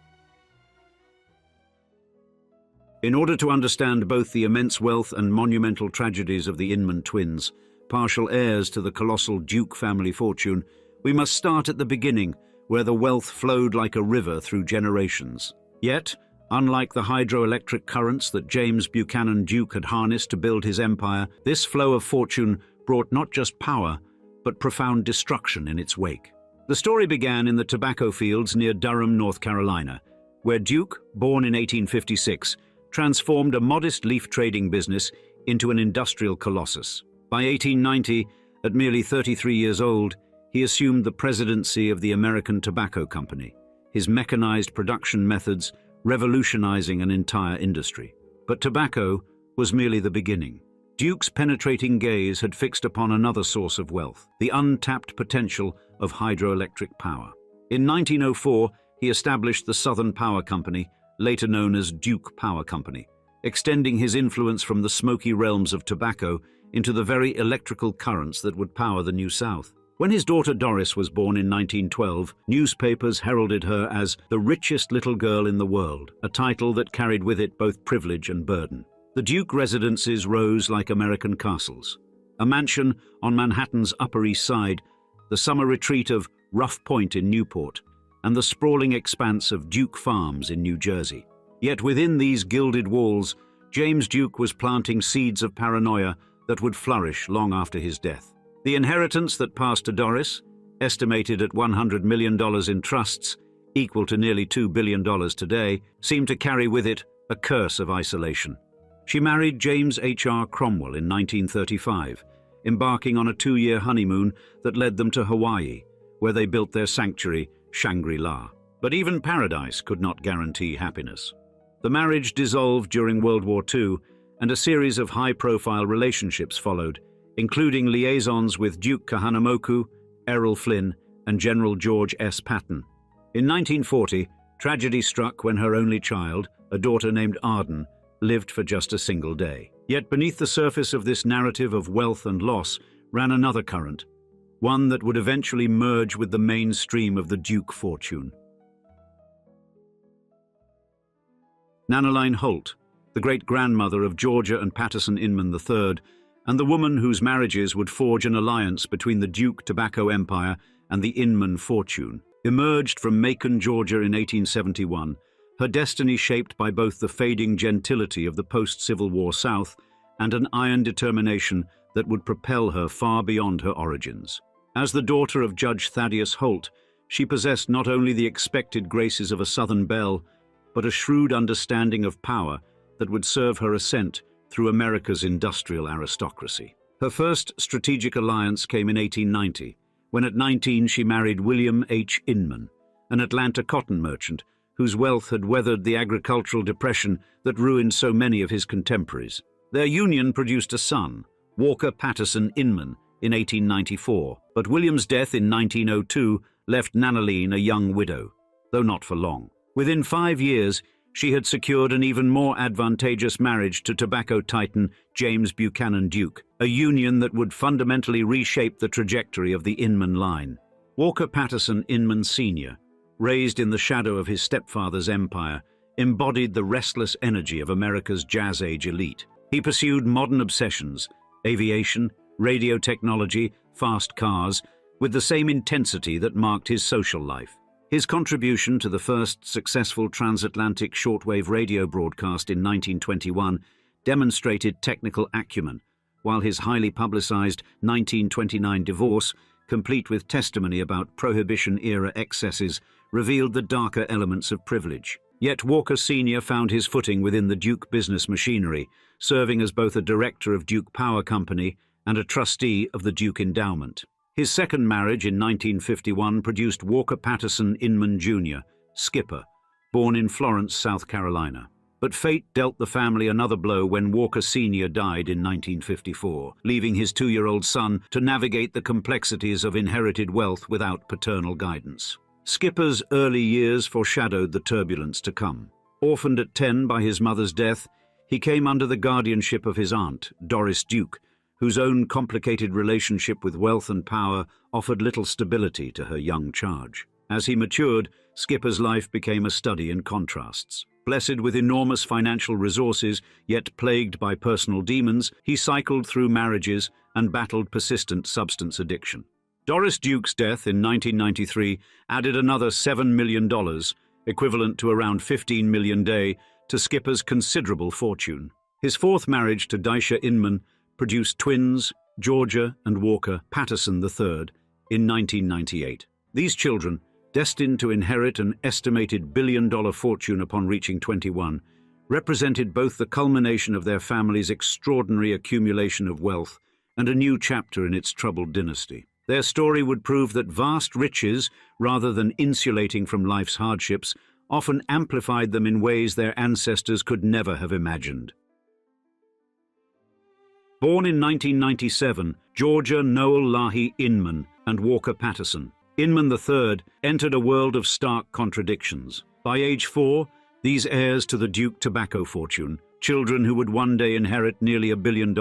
In order to understand both the immense wealth and monumental tragedies of the Inman twins, partial heirs to the colossal Duke family fortune, we must start at the beginning, where the wealth flowed like a river through generations. Yet, unlike the hydroelectric currents that James Buchanan Duke had harnessed to build his empire, this flow of fortune brought not just power, but profound destruction in its wake. The story began in the tobacco fields near Durham, North Carolina, where Duke, born in 1856, transformed a modest leaf trading business into an industrial colossus. By 1890, at merely 33 years old, he assumed the presidency of the American Tobacco Company, his mechanized production methods revolutionizing an entire industry. But tobacco was merely the beginning. Duke's penetrating gaze had fixed upon another source of wealth, the untapped potential of hydroelectric power. In 1904, he established the Southern Power Company, later known as Duke Power Company, extending his influence from the smoky realms of tobacco into the very electrical currents that would power the New South. When his daughter Doris was born in 1912, newspapers heralded her as the richest little girl in the world, a title that carried with it both privilege and burden. The Duke residences rose like American castles. A mansion on Manhattan's Upper East Side, the summer retreat of Rough Point in Newport, and the sprawling expanse of Duke Farms in New Jersey. Yet within these gilded walls, James Duke was planting seeds of paranoia that would flourish long after his death. The inheritance that passed to Doris, estimated at $100 million in trusts, equal to nearly $2 billion today, seemed to carry with it a curse of isolation. She married James H.R. Cromwell in 1935, embarking on a 2-year honeymoon that led them to Hawaii, where they built their sanctuary, Shangri-La. But even paradise could not guarantee happiness. The marriage dissolved during World War II, and a series of high-profile relationships followed, including liaisons with Duke Kahanamoku, Errol Flynn, and General George S. Patton. In 1940, tragedy struck when her only child, a daughter named Arden, lived for just a single day. Yet beneath the surface of this narrative of wealth and loss ran another current, one that would eventually merge with the mainstream of the Duke fortune. Nanaline Holt, the great-grandmother of Georgia and Patterson Inman III, and the woman whose marriages would forge an alliance between the Duke tobacco empire and the Inman fortune, emerged from Macon, Georgia in 1871, her destiny shaped by both the fading gentility of the post-Civil War South and an iron determination that would propel her far beyond her origins. As the daughter of Judge Thaddeus Holt, she possessed not only the expected graces of a Southern belle, but a shrewd understanding of power that would serve her ascent through America's industrial aristocracy. Her first strategic alliance came in 1890, when at 19 she married William H. Inman, an Atlanta cotton merchant whose wealth had weathered the agricultural depression that ruined so many of his contemporaries. Their union produced a son, Walker Patterson Inman, in 1894, but William's death in 1902 left Nanaline a young widow, though not for long. Within 5 years, she had secured an even more advantageous marriage to tobacco titan James Buchanan Duke, a union that would fundamentally reshape the trajectory of the Inman line. Walker Patterson Inman Sr., raised in the shadow of his stepfather's empire, embodied the restless energy of America's Jazz Age elite. He pursued modern obsessions, aviation, radio technology, fast cars, with the same intensity that marked his social life. His contribution to the first successful transatlantic shortwave radio broadcast in 1921 demonstrated technical acumen, while his highly publicized 1929 divorce, complete with testimony about Prohibition-era excesses, revealed the darker elements of privilege. Yet Walker Sr. found his footing within the Duke business machinery, serving as both a director of Duke Power Company and a trustee of the Duke Endowment. His second marriage in 1951 produced Walker Patterson Inman Jr., Skipper, born in Florence, South Carolina. But fate dealt the family another blow when Walker Sr. died in 1954, leaving his 2-year-old son to navigate the complexities of inherited wealth without paternal guidance. Skipper's early years foreshadowed the turbulence to come. Orphaned at 10 by his mother's death, he came under the guardianship of his aunt, Doris Duke, whose own complicated relationship with wealth and power offered little stability to her young charge. As he matured, Skipper's life became a study in contrasts. Blessed with enormous financial resources, yet plagued by personal demons, he cycled through marriages and battled persistent substance addiction. Doris Duke's death in 1993 added another $7 million, equivalent to around $15 million a day, to Skipper's considerable fortune. His fourth marriage to Daisha Inman produced twins, Georgia and Walker Patterson III, in 1998. These children, destined to inherit an estimated billion-dollar fortune upon reaching 21, represented both the culmination of their family's extraordinary accumulation of wealth and a new chapter in its troubled dynasty. Their story would prove that vast riches, rather than insulating from life's hardships, often amplified them in ways their ancestors could never have imagined. Born in 1997, Georgia Noel Lahi Inman and Walker Patterson, Inman III entered a world of stark contradictions. By age 4, these heirs to the Duke tobacco fortune, children who would one day inherit nearly $1 billion,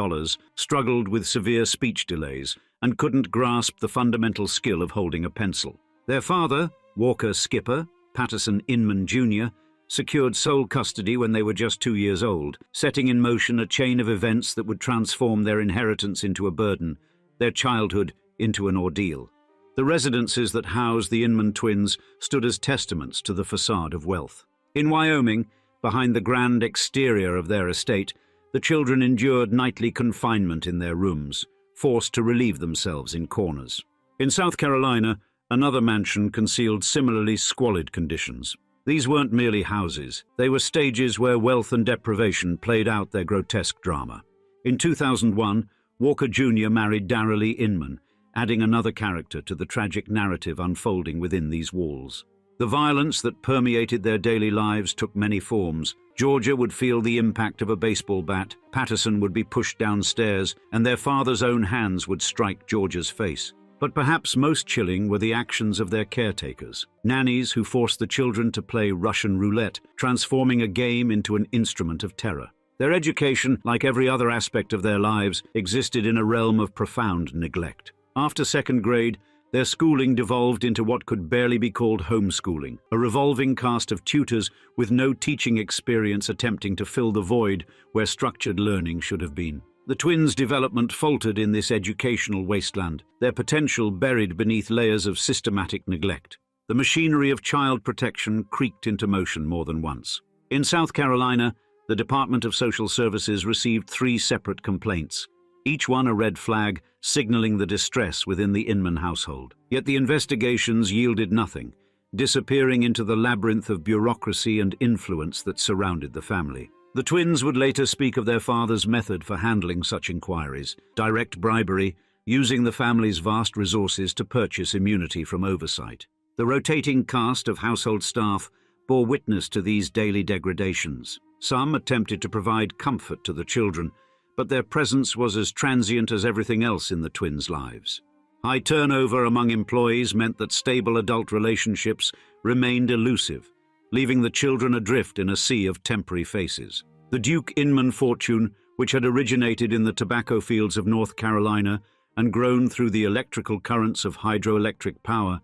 struggled with severe speech delays and couldn't grasp the fundamental skill of holding a pencil. Their father, Walker Skipper Patterson Inman Jr., secured sole custody when they were just 2 years old, setting in motion a chain of events that would transform their inheritance into a burden, their childhood into an ordeal. The residences that housed the Inman Twins stood as testaments to the facade of wealth. In Wyoming, behind the grand exterior of their estate, the children endured nightly confinement in their rooms, forced to relieve themselves in corners. In South Carolina, another mansion concealed similarly squalid conditions. These weren't merely houses, they were stages where wealth and deprivation played out their grotesque drama. In 2001, Walker Jr. married Darrell Inman, adding another character to the tragic narrative unfolding within these walls. The violence that permeated their daily lives took many forms. Georgia would feel the impact of a baseball bat, Patterson would be pushed downstairs, and their father's own hands would strike Georgia's face. But perhaps most chilling were the actions of their caretakers, nannies who forced the children to play Russian roulette, transforming a game into an instrument of terror. Their education, like every other aspect of their lives, existed in a realm of profound neglect. After second grade, their schooling devolved into what could barely be called homeschooling, a revolving cast of tutors with no teaching experience attempting to fill the void where structured learning should have been. The twins' development faltered in this educational wasteland, their potential buried beneath layers of systematic neglect. The machinery of child protection creaked into motion more than once. In South Carolina, the Department of Social Services received 3 separate complaints, each one a red flag, signaling the distress within the Inman household. Yet the investigations yielded nothing, disappearing into the labyrinth of bureaucracy and influence that surrounded the family. The twins would later speak of their father's method for handling such inquiries: direct bribery, using the family's vast resources to purchase immunity from oversight. The rotating cast of household staff bore witness to these daily degradations. Some attempted to provide comfort to the children, but their presence was as transient as everything else in the twins' lives. High turnover among employees meant that stable adult relationships remained elusive, leaving the children adrift in a sea of temporary faces. The Duke Inman fortune, which had originated in the tobacco fields of North Carolina and grown through the electrical currents of hydroelectric power,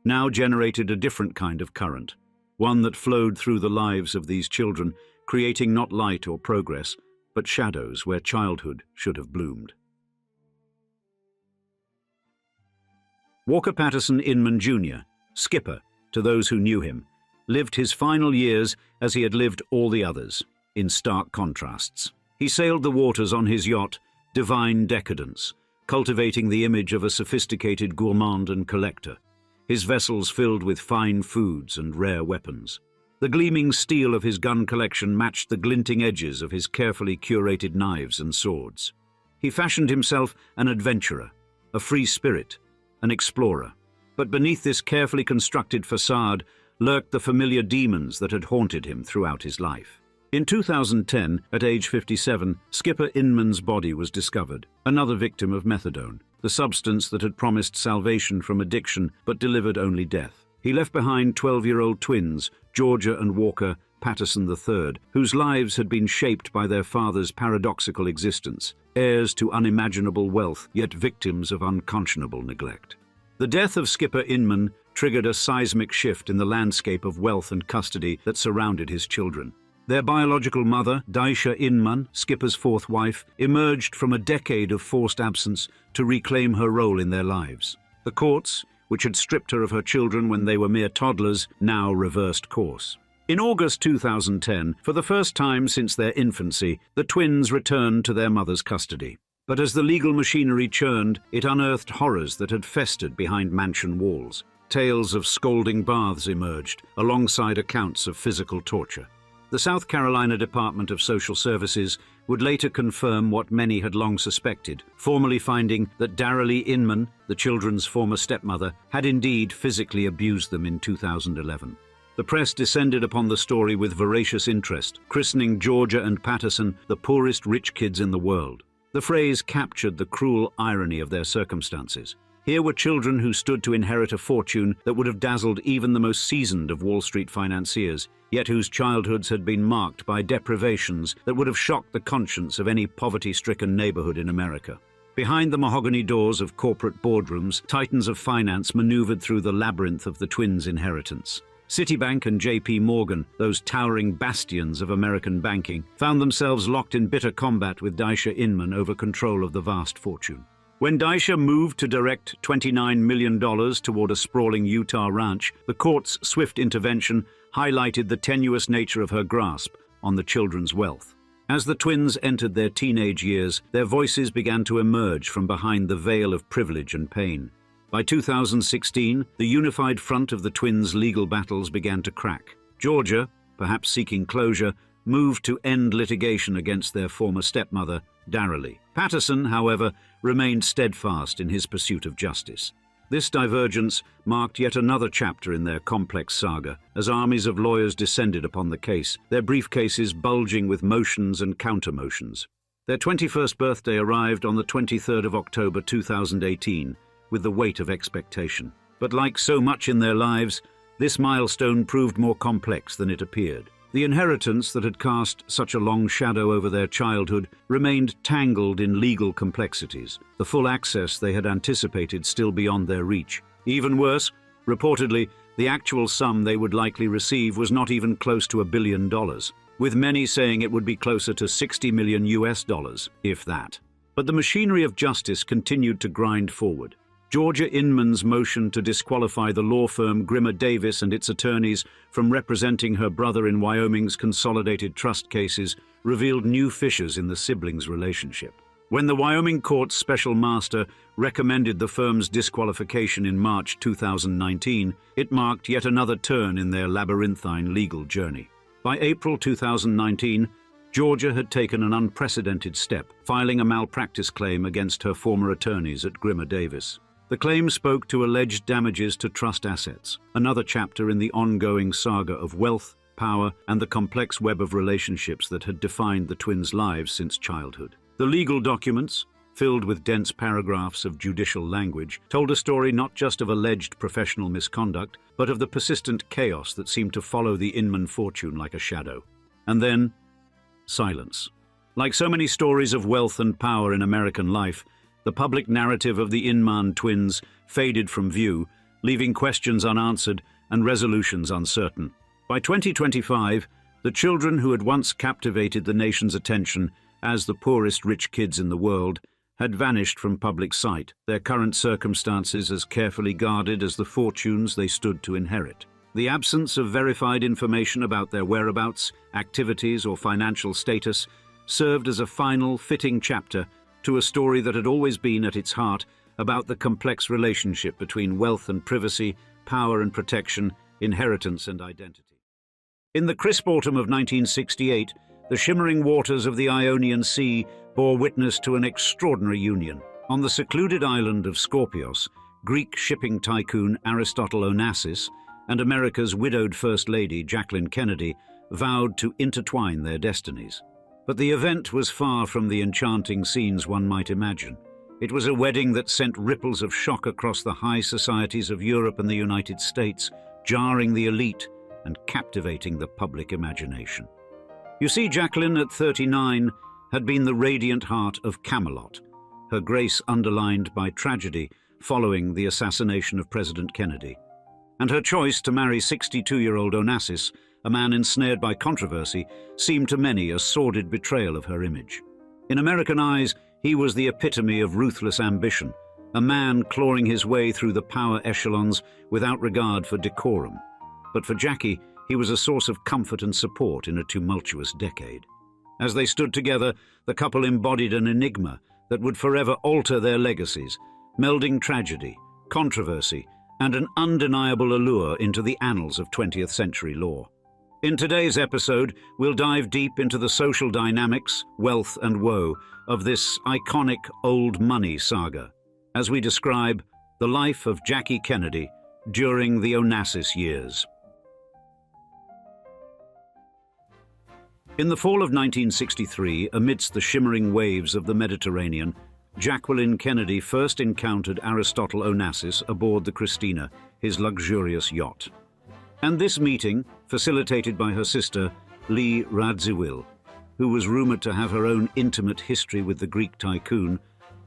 now generated a different kind of current, one that flowed through the lives of these children, creating not light or progress, but shadows where childhood should have bloomed. Walker Patterson Inman Jr., Skipper, to those who knew him, lived his final years as he had lived all the others, in stark contrasts. He sailed the waters on his yacht, Divine Decadence, cultivating the image of a sophisticated gourmand and collector, his vessels filled with fine foods and rare weapons. The gleaming steel of his gun collection matched the glinting edges of his carefully curated knives and swords. He fashioned himself an adventurer, a free spirit, an explorer. But beneath this carefully constructed facade lurked the familiar demons that had haunted him throughout his life. In 2010, at age 57, skipper Inman's body was discovered, another victim of methadone, the substance that had promised salvation from addiction but delivered only death. He left behind 12-year-old twins, Georgia and Walker Patterson III, whose lives had been shaped by their father's paradoxical existence, heirs to unimaginable wealth, yet victims of unconscionable neglect. The death of skipper Inman triggered a seismic shift in the landscape of wealth and custody that surrounded his children. Their biological mother, Daisha Inman, skipper's fourth wife, emerged from a decade of forced absence to reclaim her role in their lives. The courts, which had stripped her of her children when they were mere toddlers, now reversed course. In August 2010, for the first time since their infancy, the twins returned to their mother's custody. But as the legal machinery churned, it unearthed horrors that had festered behind mansion walls. Tales of scalding baths emerged, alongside accounts of physical torture. The South Carolina Department of Social Services would later confirm what many had long suspected, formally finding that Darrelly Inman, the children's former stepmother, had indeed physically abused them in 2011. The press descended upon the story with voracious interest, christening Georgia and Patterson the poorest rich kids in the world. The phrase captured the cruel irony of their circumstances. Here were children who stood to inherit a fortune that would have dazzled even the most seasoned of Wall Street financiers, yet whose childhoods had been marked by deprivations that would have shocked the conscience of any poverty-stricken neighborhood in America. Behind the mahogany doors of corporate boardrooms, titans of finance maneuvered through the labyrinth of the twins' inheritance. Citibank and J.P. Morgan, those towering bastions of American banking, found themselves locked in bitter combat with Daisha Inman over control of the vast fortune. When Daisha moved to direct $29 million toward a sprawling Utah ranch, the court's swift intervention highlighted the tenuous nature of her grasp on the children's wealth. As the twins entered their teenage years, their voices began to emerge from behind the veil of privilege and pain. By 2016, the unified front of the twins' legal battles began to crack. Georgia, perhaps seeking closure, moved to end litigation against their former stepmother, Darrelly. Patterson, however, remained steadfast in his pursuit of justice. This divergence marked yet another chapter in their complex saga, as armies of lawyers descended upon the case, their briefcases bulging with motions and counter-motions. Their 21st birthday arrived on the 23rd of October 2018, with the weight of expectation. But like so much in their lives, this milestone proved more complex than it appeared. The inheritance that had cast such a long shadow over their childhood remained tangled in legal complexities, the full access they had anticipated still beyond their reach. Even worse, reportedly, the actual sum they would likely receive was not even close to $1 billion, with many saying it would be closer to $60 million US, if that. But the machinery of justice continued to grind forward. Georgia Inman's motion to disqualify the law firm Grimmer Davis and its attorneys from representing her brother in Wyoming's consolidated trust cases revealed new fissures in the siblings' relationship. When the Wyoming court's special master recommended the firm's disqualification in March 2019, it marked yet another turn in their labyrinthine legal journey. By April 2019, Georgia had taken an unprecedented step, filing a malpractice claim against her former attorneys at Grimmer Davis. The claim spoke to alleged damages to trust assets, another chapter in the ongoing saga of wealth, power, and the complex web of relationships that had defined the twins' lives since childhood. The legal documents, filled with dense paragraphs of judicial language, told a story not just of alleged professional misconduct, but of the persistent chaos that seemed to follow the Inman fortune like a shadow. And then, silence. Like so many stories of wealth and power in American life, the public narrative of the Inman twins faded from view, leaving questions unanswered and resolutions uncertain. By 2025, the children who had once captivated the nation's attention as the poorest rich kids in the world had vanished from public sight, their current circumstances as carefully guarded as the fortunes they stood to inherit. The absence of verified information about their whereabouts, activities, or financial status served as a final, fitting chapter to a story that had always been at its heart about the complex relationship between wealth and privacy, power and protection, inheritance and identity. In the crisp autumn of 1968, the shimmering waters of the Ionian Sea bore witness to an extraordinary union. On the secluded island of Skorpios, Greek shipping tycoon Aristotle Onassis and America's widowed First Lady Jacqueline Kennedy vowed to intertwine their destinies. But the event was far from the enchanting scenes one might imagine. It was a wedding that sent ripples of shock across the high societies of Europe and the United States, jarring the elite and captivating the public imagination. You see, Jacqueline, at 39, had been the radiant heart of Camelot, her grace underlined by tragedy following the assassination of President Kennedy. And her choice to marry 62-year-old Onassis, a man ensnared by controversy, seemed to many a sordid betrayal of her image. In American eyes, he was the epitome of ruthless ambition, a man clawing his way through the power echelons without regard for decorum. But for Jackie, he was a source of comfort and support in a tumultuous decade. As they stood together, the couple embodied an enigma that would forever alter their legacies, melding tragedy, controversy, and an undeniable allure into the annals of 20th century law. In today's episode, we'll dive deep into the social dynamics, wealth and woe of this iconic old money saga, as we describe the life of Jackie Kennedy during the Onassis years. In the fall of 1963, amidst the shimmering waves of the Mediterranean, Jacqueline Kennedy first encountered Aristotle Onassis aboard the Christina, his luxurious yacht. And this meeting, facilitated by her sister, Lee Radziwill, who was rumored to have her own intimate history with the Greek tycoon,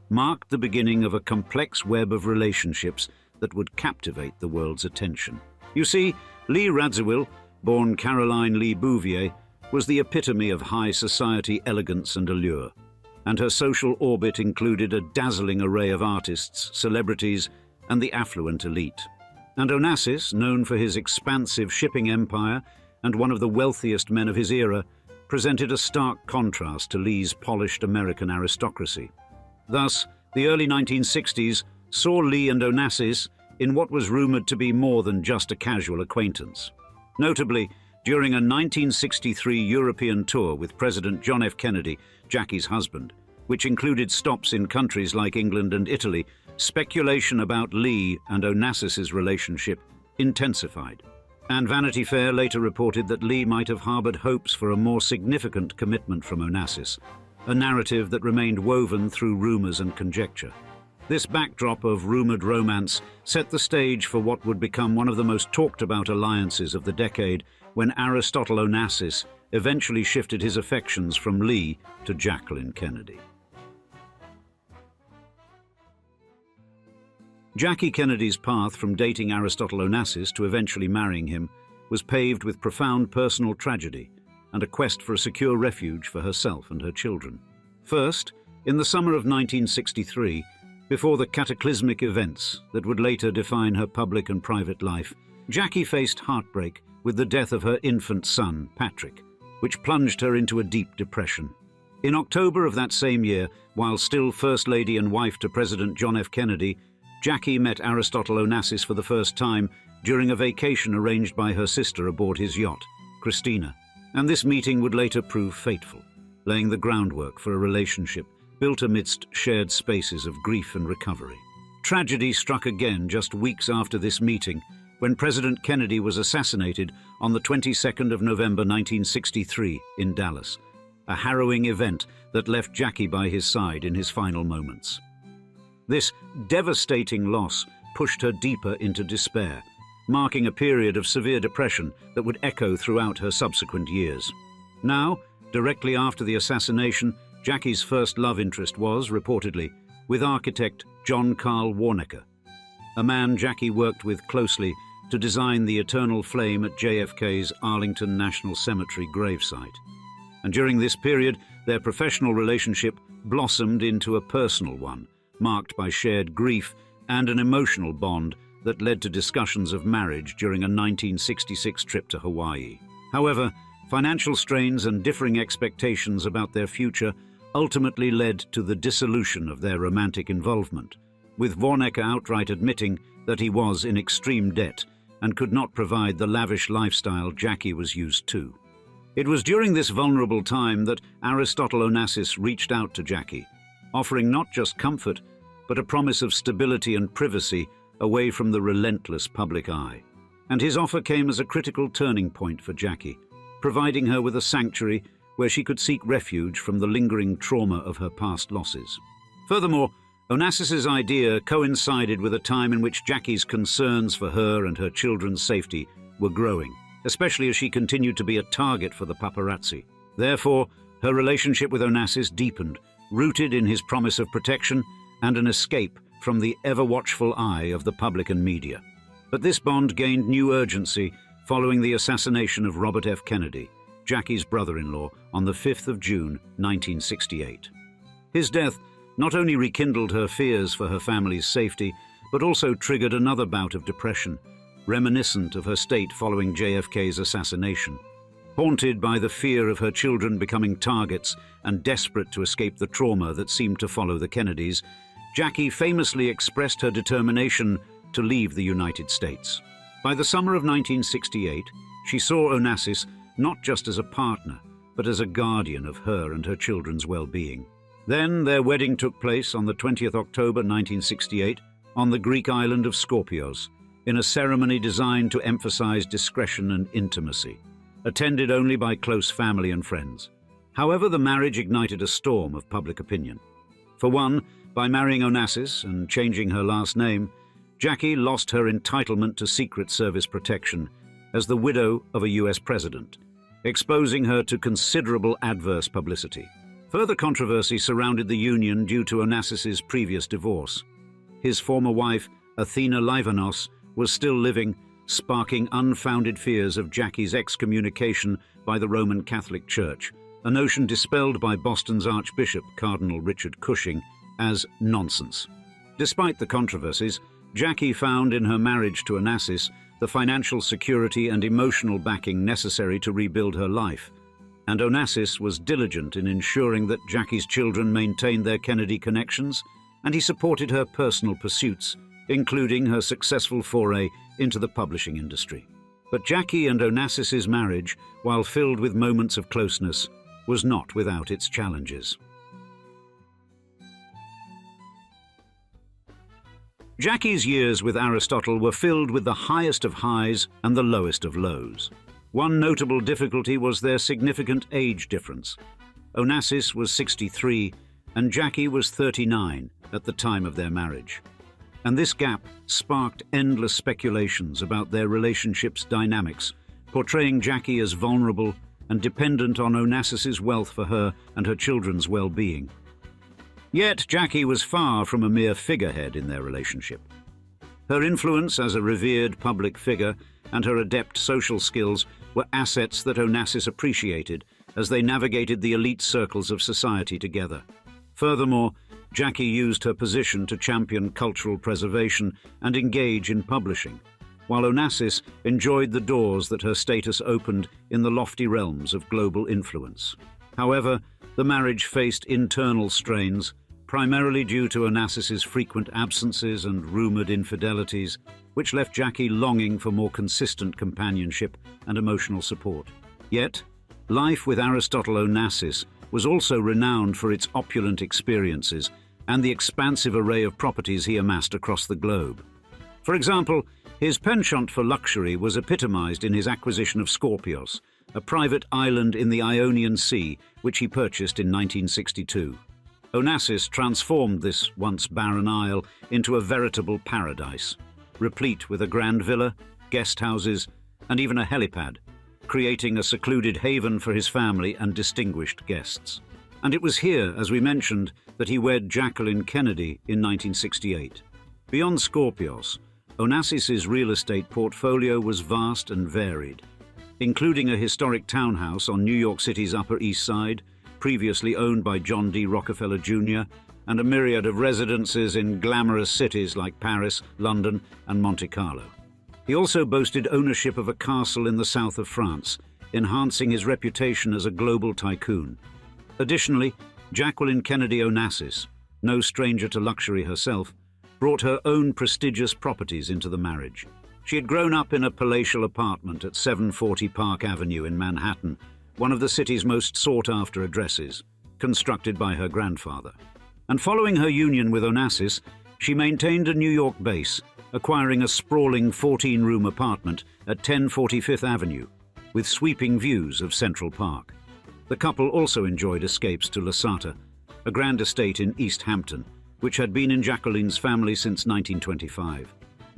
marked the beginning of a complex web of relationships that would captivate the world's attention. You see, Lee Radziwill, born Caroline Lee Bouvier, was the epitome of high society elegance and allure, and her social orbit included a dazzling array of artists, celebrities, and the affluent elite. And Onassis, known for his expansive shipping empire and one of the wealthiest men of his era, presented a stark contrast to Lee's polished American aristocracy. Thus, the early 1960s saw Lee and Onassis in what was rumored to be more than just a casual acquaintance. Notably, during a 1963 European tour with President John F. Kennedy, Jackie's husband, which included stops in countries like England and Italy, speculation about Lee and Onassis's relationship intensified. And Vanity Fair later reported that Lee might have harbored hopes for a more significant commitment from Onassis, a narrative that remained woven through rumors and conjecture. This backdrop of rumored romance set the stage for what would become one of the most talked-about alliances of the decade, when Aristotle Onassis eventually shifted his affections from Lee to Jacqueline Kennedy. Jackie Kennedy's path from dating Aristotle Onassis to eventually marrying him was paved with profound personal tragedy and a quest for a secure refuge for herself and her children. First, in the summer of 1963, before the cataclysmic events that would later define her public and private life, Jackie faced heartbreak with the death of her infant son, Patrick, which plunged her into a deep depression. In October of that same year, while still First Lady and wife to President John F. Kennedy, Jackie met Aristotle Onassis for the first time during a vacation arranged by her sister aboard his yacht, Christina, and this meeting would later prove fateful, laying the groundwork for a relationship built amidst shared spaces of grief and recovery. Tragedy struck again just weeks after this meeting, when President Kennedy was assassinated on the 22nd of November 1963 in Dallas, a harrowing event that left Jackie by his side in his final moments. This devastating loss pushed her deeper into despair, marking a period of severe depression that would echo throughout her subsequent years. Now, directly after the assassination, Jackie's first love interest was, reportedly, with architect John Carl Warnecke, a man Jackie worked with closely to design the eternal flame at JFK's Arlington National Cemetery gravesite. And during this period, their professional relationship blossomed into a personal one, marked by shared grief and an emotional bond that led to discussions of marriage during a 1966 trip to Hawaii. However, financial strains and differing expectations about their future ultimately led to the dissolution of their romantic involvement, with Warnecke outright admitting that he was in extreme debt and could not provide the lavish lifestyle Jackie was used to. It was during this vulnerable time that Aristotle Onassis reached out to Jackie, offering not just comfort, but a promise of stability and privacy away from the relentless public eye. And his offer came as a critical turning point for Jackie, providing her with a sanctuary where she could seek refuge from the lingering trauma of her past losses. Furthermore, Onassis's idea coincided with a time in which Jackie's concerns for her and her children's safety were growing, especially as she continued to be a target for the paparazzi. Therefore, her relationship with Onassis deepened, rooted in his promise of protection and an escape from the ever-watchful eye of the public and media. But this bond gained new urgency following the assassination of Robert F. Kennedy, Jackie's brother-in-law, on the 5th of June, 1968. His death not only rekindled her fears for her family's safety, but also triggered another bout of depression, reminiscent of her state following JFK's assassination. Haunted by the fear of her children becoming targets and desperate to escape the trauma that seemed to follow the Kennedys, Jackie famously expressed her determination to leave the United States. By the summer of 1968, she saw Onassis not just as a partner, but as a guardian of her and her children's well-being. Then their wedding took place on the 20th October 1968 on the Greek island of Skorpios, in a ceremony designed to emphasize discretion and intimacy, attended only by close family and friends. However, the marriage ignited a storm of public opinion. For one, by marrying Onassis and changing her last name, Jackie lost her entitlement to Secret Service protection as the widow of a US president, exposing her to considerable adverse publicity. Further controversy surrounded the union due to Onassis's previous divorce. His former wife, Athina Onassis, was still living, sparking unfounded fears of Jackie's excommunication by the Roman Catholic Church, a notion dispelled by Boston's Archbishop, Cardinal Richard Cushing, as nonsense. Despite the controversies, Jackie found in her marriage to Onassis the financial security and emotional backing necessary to rebuild her life, and Onassis was diligent in ensuring that Jackie's children maintained their Kennedy connections, and he supported her personal pursuits, including her successful foray into the publishing industry. But Jackie and Onassis's marriage, while filled with moments of closeness, was not without its challenges. Jackie's years with Aristotle were filled with the highest of highs and the lowest of lows. One notable difficulty was their significant age difference. Onassis was 63 and Jackie was 39 at the time of their marriage. And this gap sparked endless speculations about their relationship's dynamics, portraying Jackie as vulnerable and dependent on Onassis's wealth for her and her children's well-being. Yet Jackie was far from a mere figurehead in their relationship. Her influence as a revered public figure and her adept social skills were assets that Onassis appreciated as they navigated the elite circles of society together. Furthermore, Jackie used her position to champion cultural preservation and engage in publishing, while Onassis enjoyed the doors that her status opened in the lofty realms of global influence. However, the marriage faced internal strains, primarily due to Onassis's frequent absences and rumored infidelities, which left Jackie longing for more consistent companionship and emotional support. Yet, life with Aristotle Onassis was also renowned for its opulent experiences and the expansive array of properties he amassed across the globe. For example, his penchant for luxury was epitomized in his acquisition of Skorpios, a private island in the Ionian Sea, which he purchased in 1962. Onassis transformed this once barren isle into a veritable paradise, replete with a grand villa, guest houses, and even a helipad, creating a secluded haven for his family and distinguished guests. And it was here, as we mentioned, that he wed Jacqueline Kennedy in 1968. Beyond Skorpios, Onassis's real estate portfolio was vast and varied, including a historic townhouse on New York City's Upper East Side, previously owned by John D. Rockefeller Jr., and a myriad of residences in glamorous cities like Paris, London, and Monte Carlo. He also boasted ownership of a castle in the south of France, enhancing his reputation as a global tycoon. Additionally, Jacqueline Kennedy Onassis, no stranger to luxury herself, brought her own prestigious properties into the marriage. She had grown up in a palatial apartment at 740 Park Avenue in Manhattan, one of the city's most sought-after addresses, constructed by her grandfather. And following her union with Onassis, She maintained a New York base, acquiring a sprawling 14-room apartment at 1040 Fifth Avenue, with sweeping views of Central Park. The couple also enjoyed escapes to Lasata, a grand estate in East Hampton, which had been in Jacqueline's family since 1925.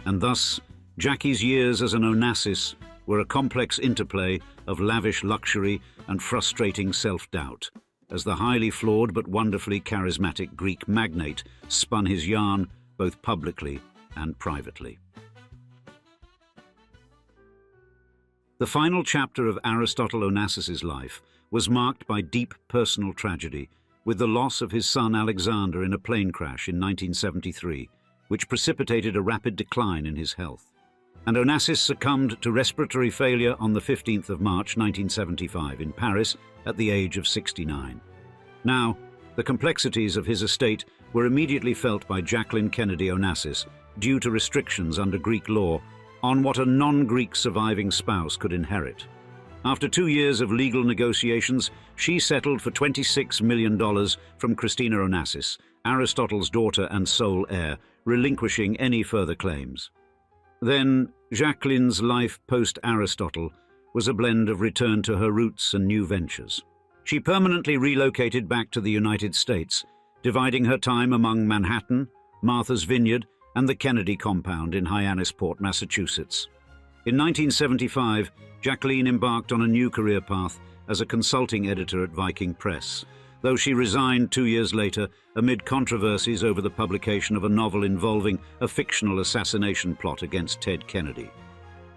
And thus, Jackie's years as an Onassis were a complex interplay of lavish luxury and frustrating self-doubt, as the highly flawed but wonderfully charismatic Greek magnate spun his yarn both publicly and privately. The final chapter of Aristotle Onassis's life was marked by deep personal tragedy, with the loss of his son Alexander in a plane crash in 1973, which precipitated a rapid decline in his health. And Onassis succumbed to respiratory failure on the 15th of March 1975 in Paris at the age of 69. Now, the complexities of his estate were immediately felt by Jacqueline Kennedy Onassis due to restrictions under Greek law on what a non-Greek surviving spouse could inherit. After 2 years of legal negotiations, she settled for $26 million from Christina Onassis, Aristotle's daughter and sole heir, relinquishing any further claims. Then, Jacqueline's life post-Aristotle was a blend of return to her roots and new ventures. She permanently relocated back to the United States, dividing her time among Manhattan, Martha's Vineyard, and the Kennedy compound in Hyannisport, Massachusetts. In 1975, Jacqueline embarked on a new career path as a consulting editor at Viking Press, though she resigned 2 years later amid controversies over the publication of a novel involving a fictional assassination plot against Ted Kennedy.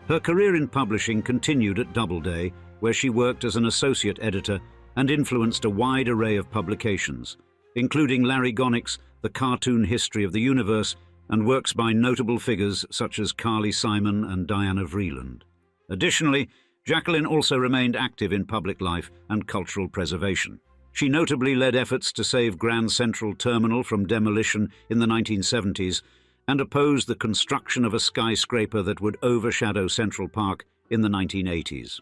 Her career in publishing continued at Doubleday, where she worked as an associate editor and influenced a wide array of publications, including Larry Gonick's The Cartoon History of the Universe and works by notable figures such as Carly Simon and Diana Vreeland. Additionally, Jacqueline also remained active in public life and cultural preservation. She notably led efforts to save Grand Central Terminal from demolition in the 1970s and opposed the construction of a skyscraper that would overshadow Central Park in the 1980s.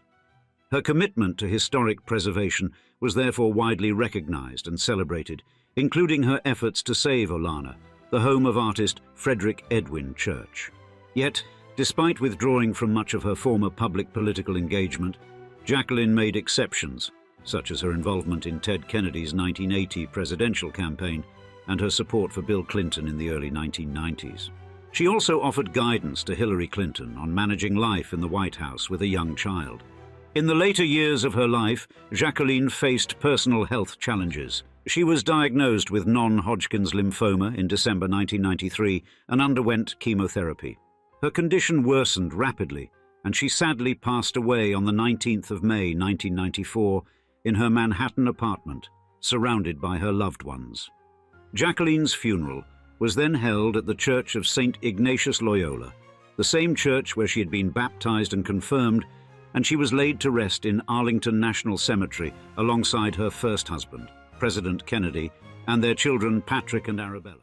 Her commitment to historic preservation was therefore widely recognized and celebrated, including her efforts to save Olana, the home of artist Frederick Edwin Church. Yet, despite withdrawing from much of her former public political engagement, Jacqueline made exceptions, such as her involvement in Ted Kennedy's 1980 presidential campaign and her support for Bill Clinton in the early 1990s. She also offered guidance to Hillary Clinton on managing life in the White House with a young child. In the later years of her life, Jacqueline faced personal health challenges. She was diagnosed with non-Hodgkin's lymphoma in December 1993 and underwent chemotherapy. Her condition worsened rapidly, and she sadly passed away on the 19th of May 1994 in her Manhattan apartment, surrounded by her loved ones. Jacqueline's funeral was then held at the Church of St. Ignatius Loyola, the same church where she had been baptized and confirmed, and she was laid to rest in Arlington National Cemetery alongside her first husband, President Kennedy, and their children Patrick and Arabella.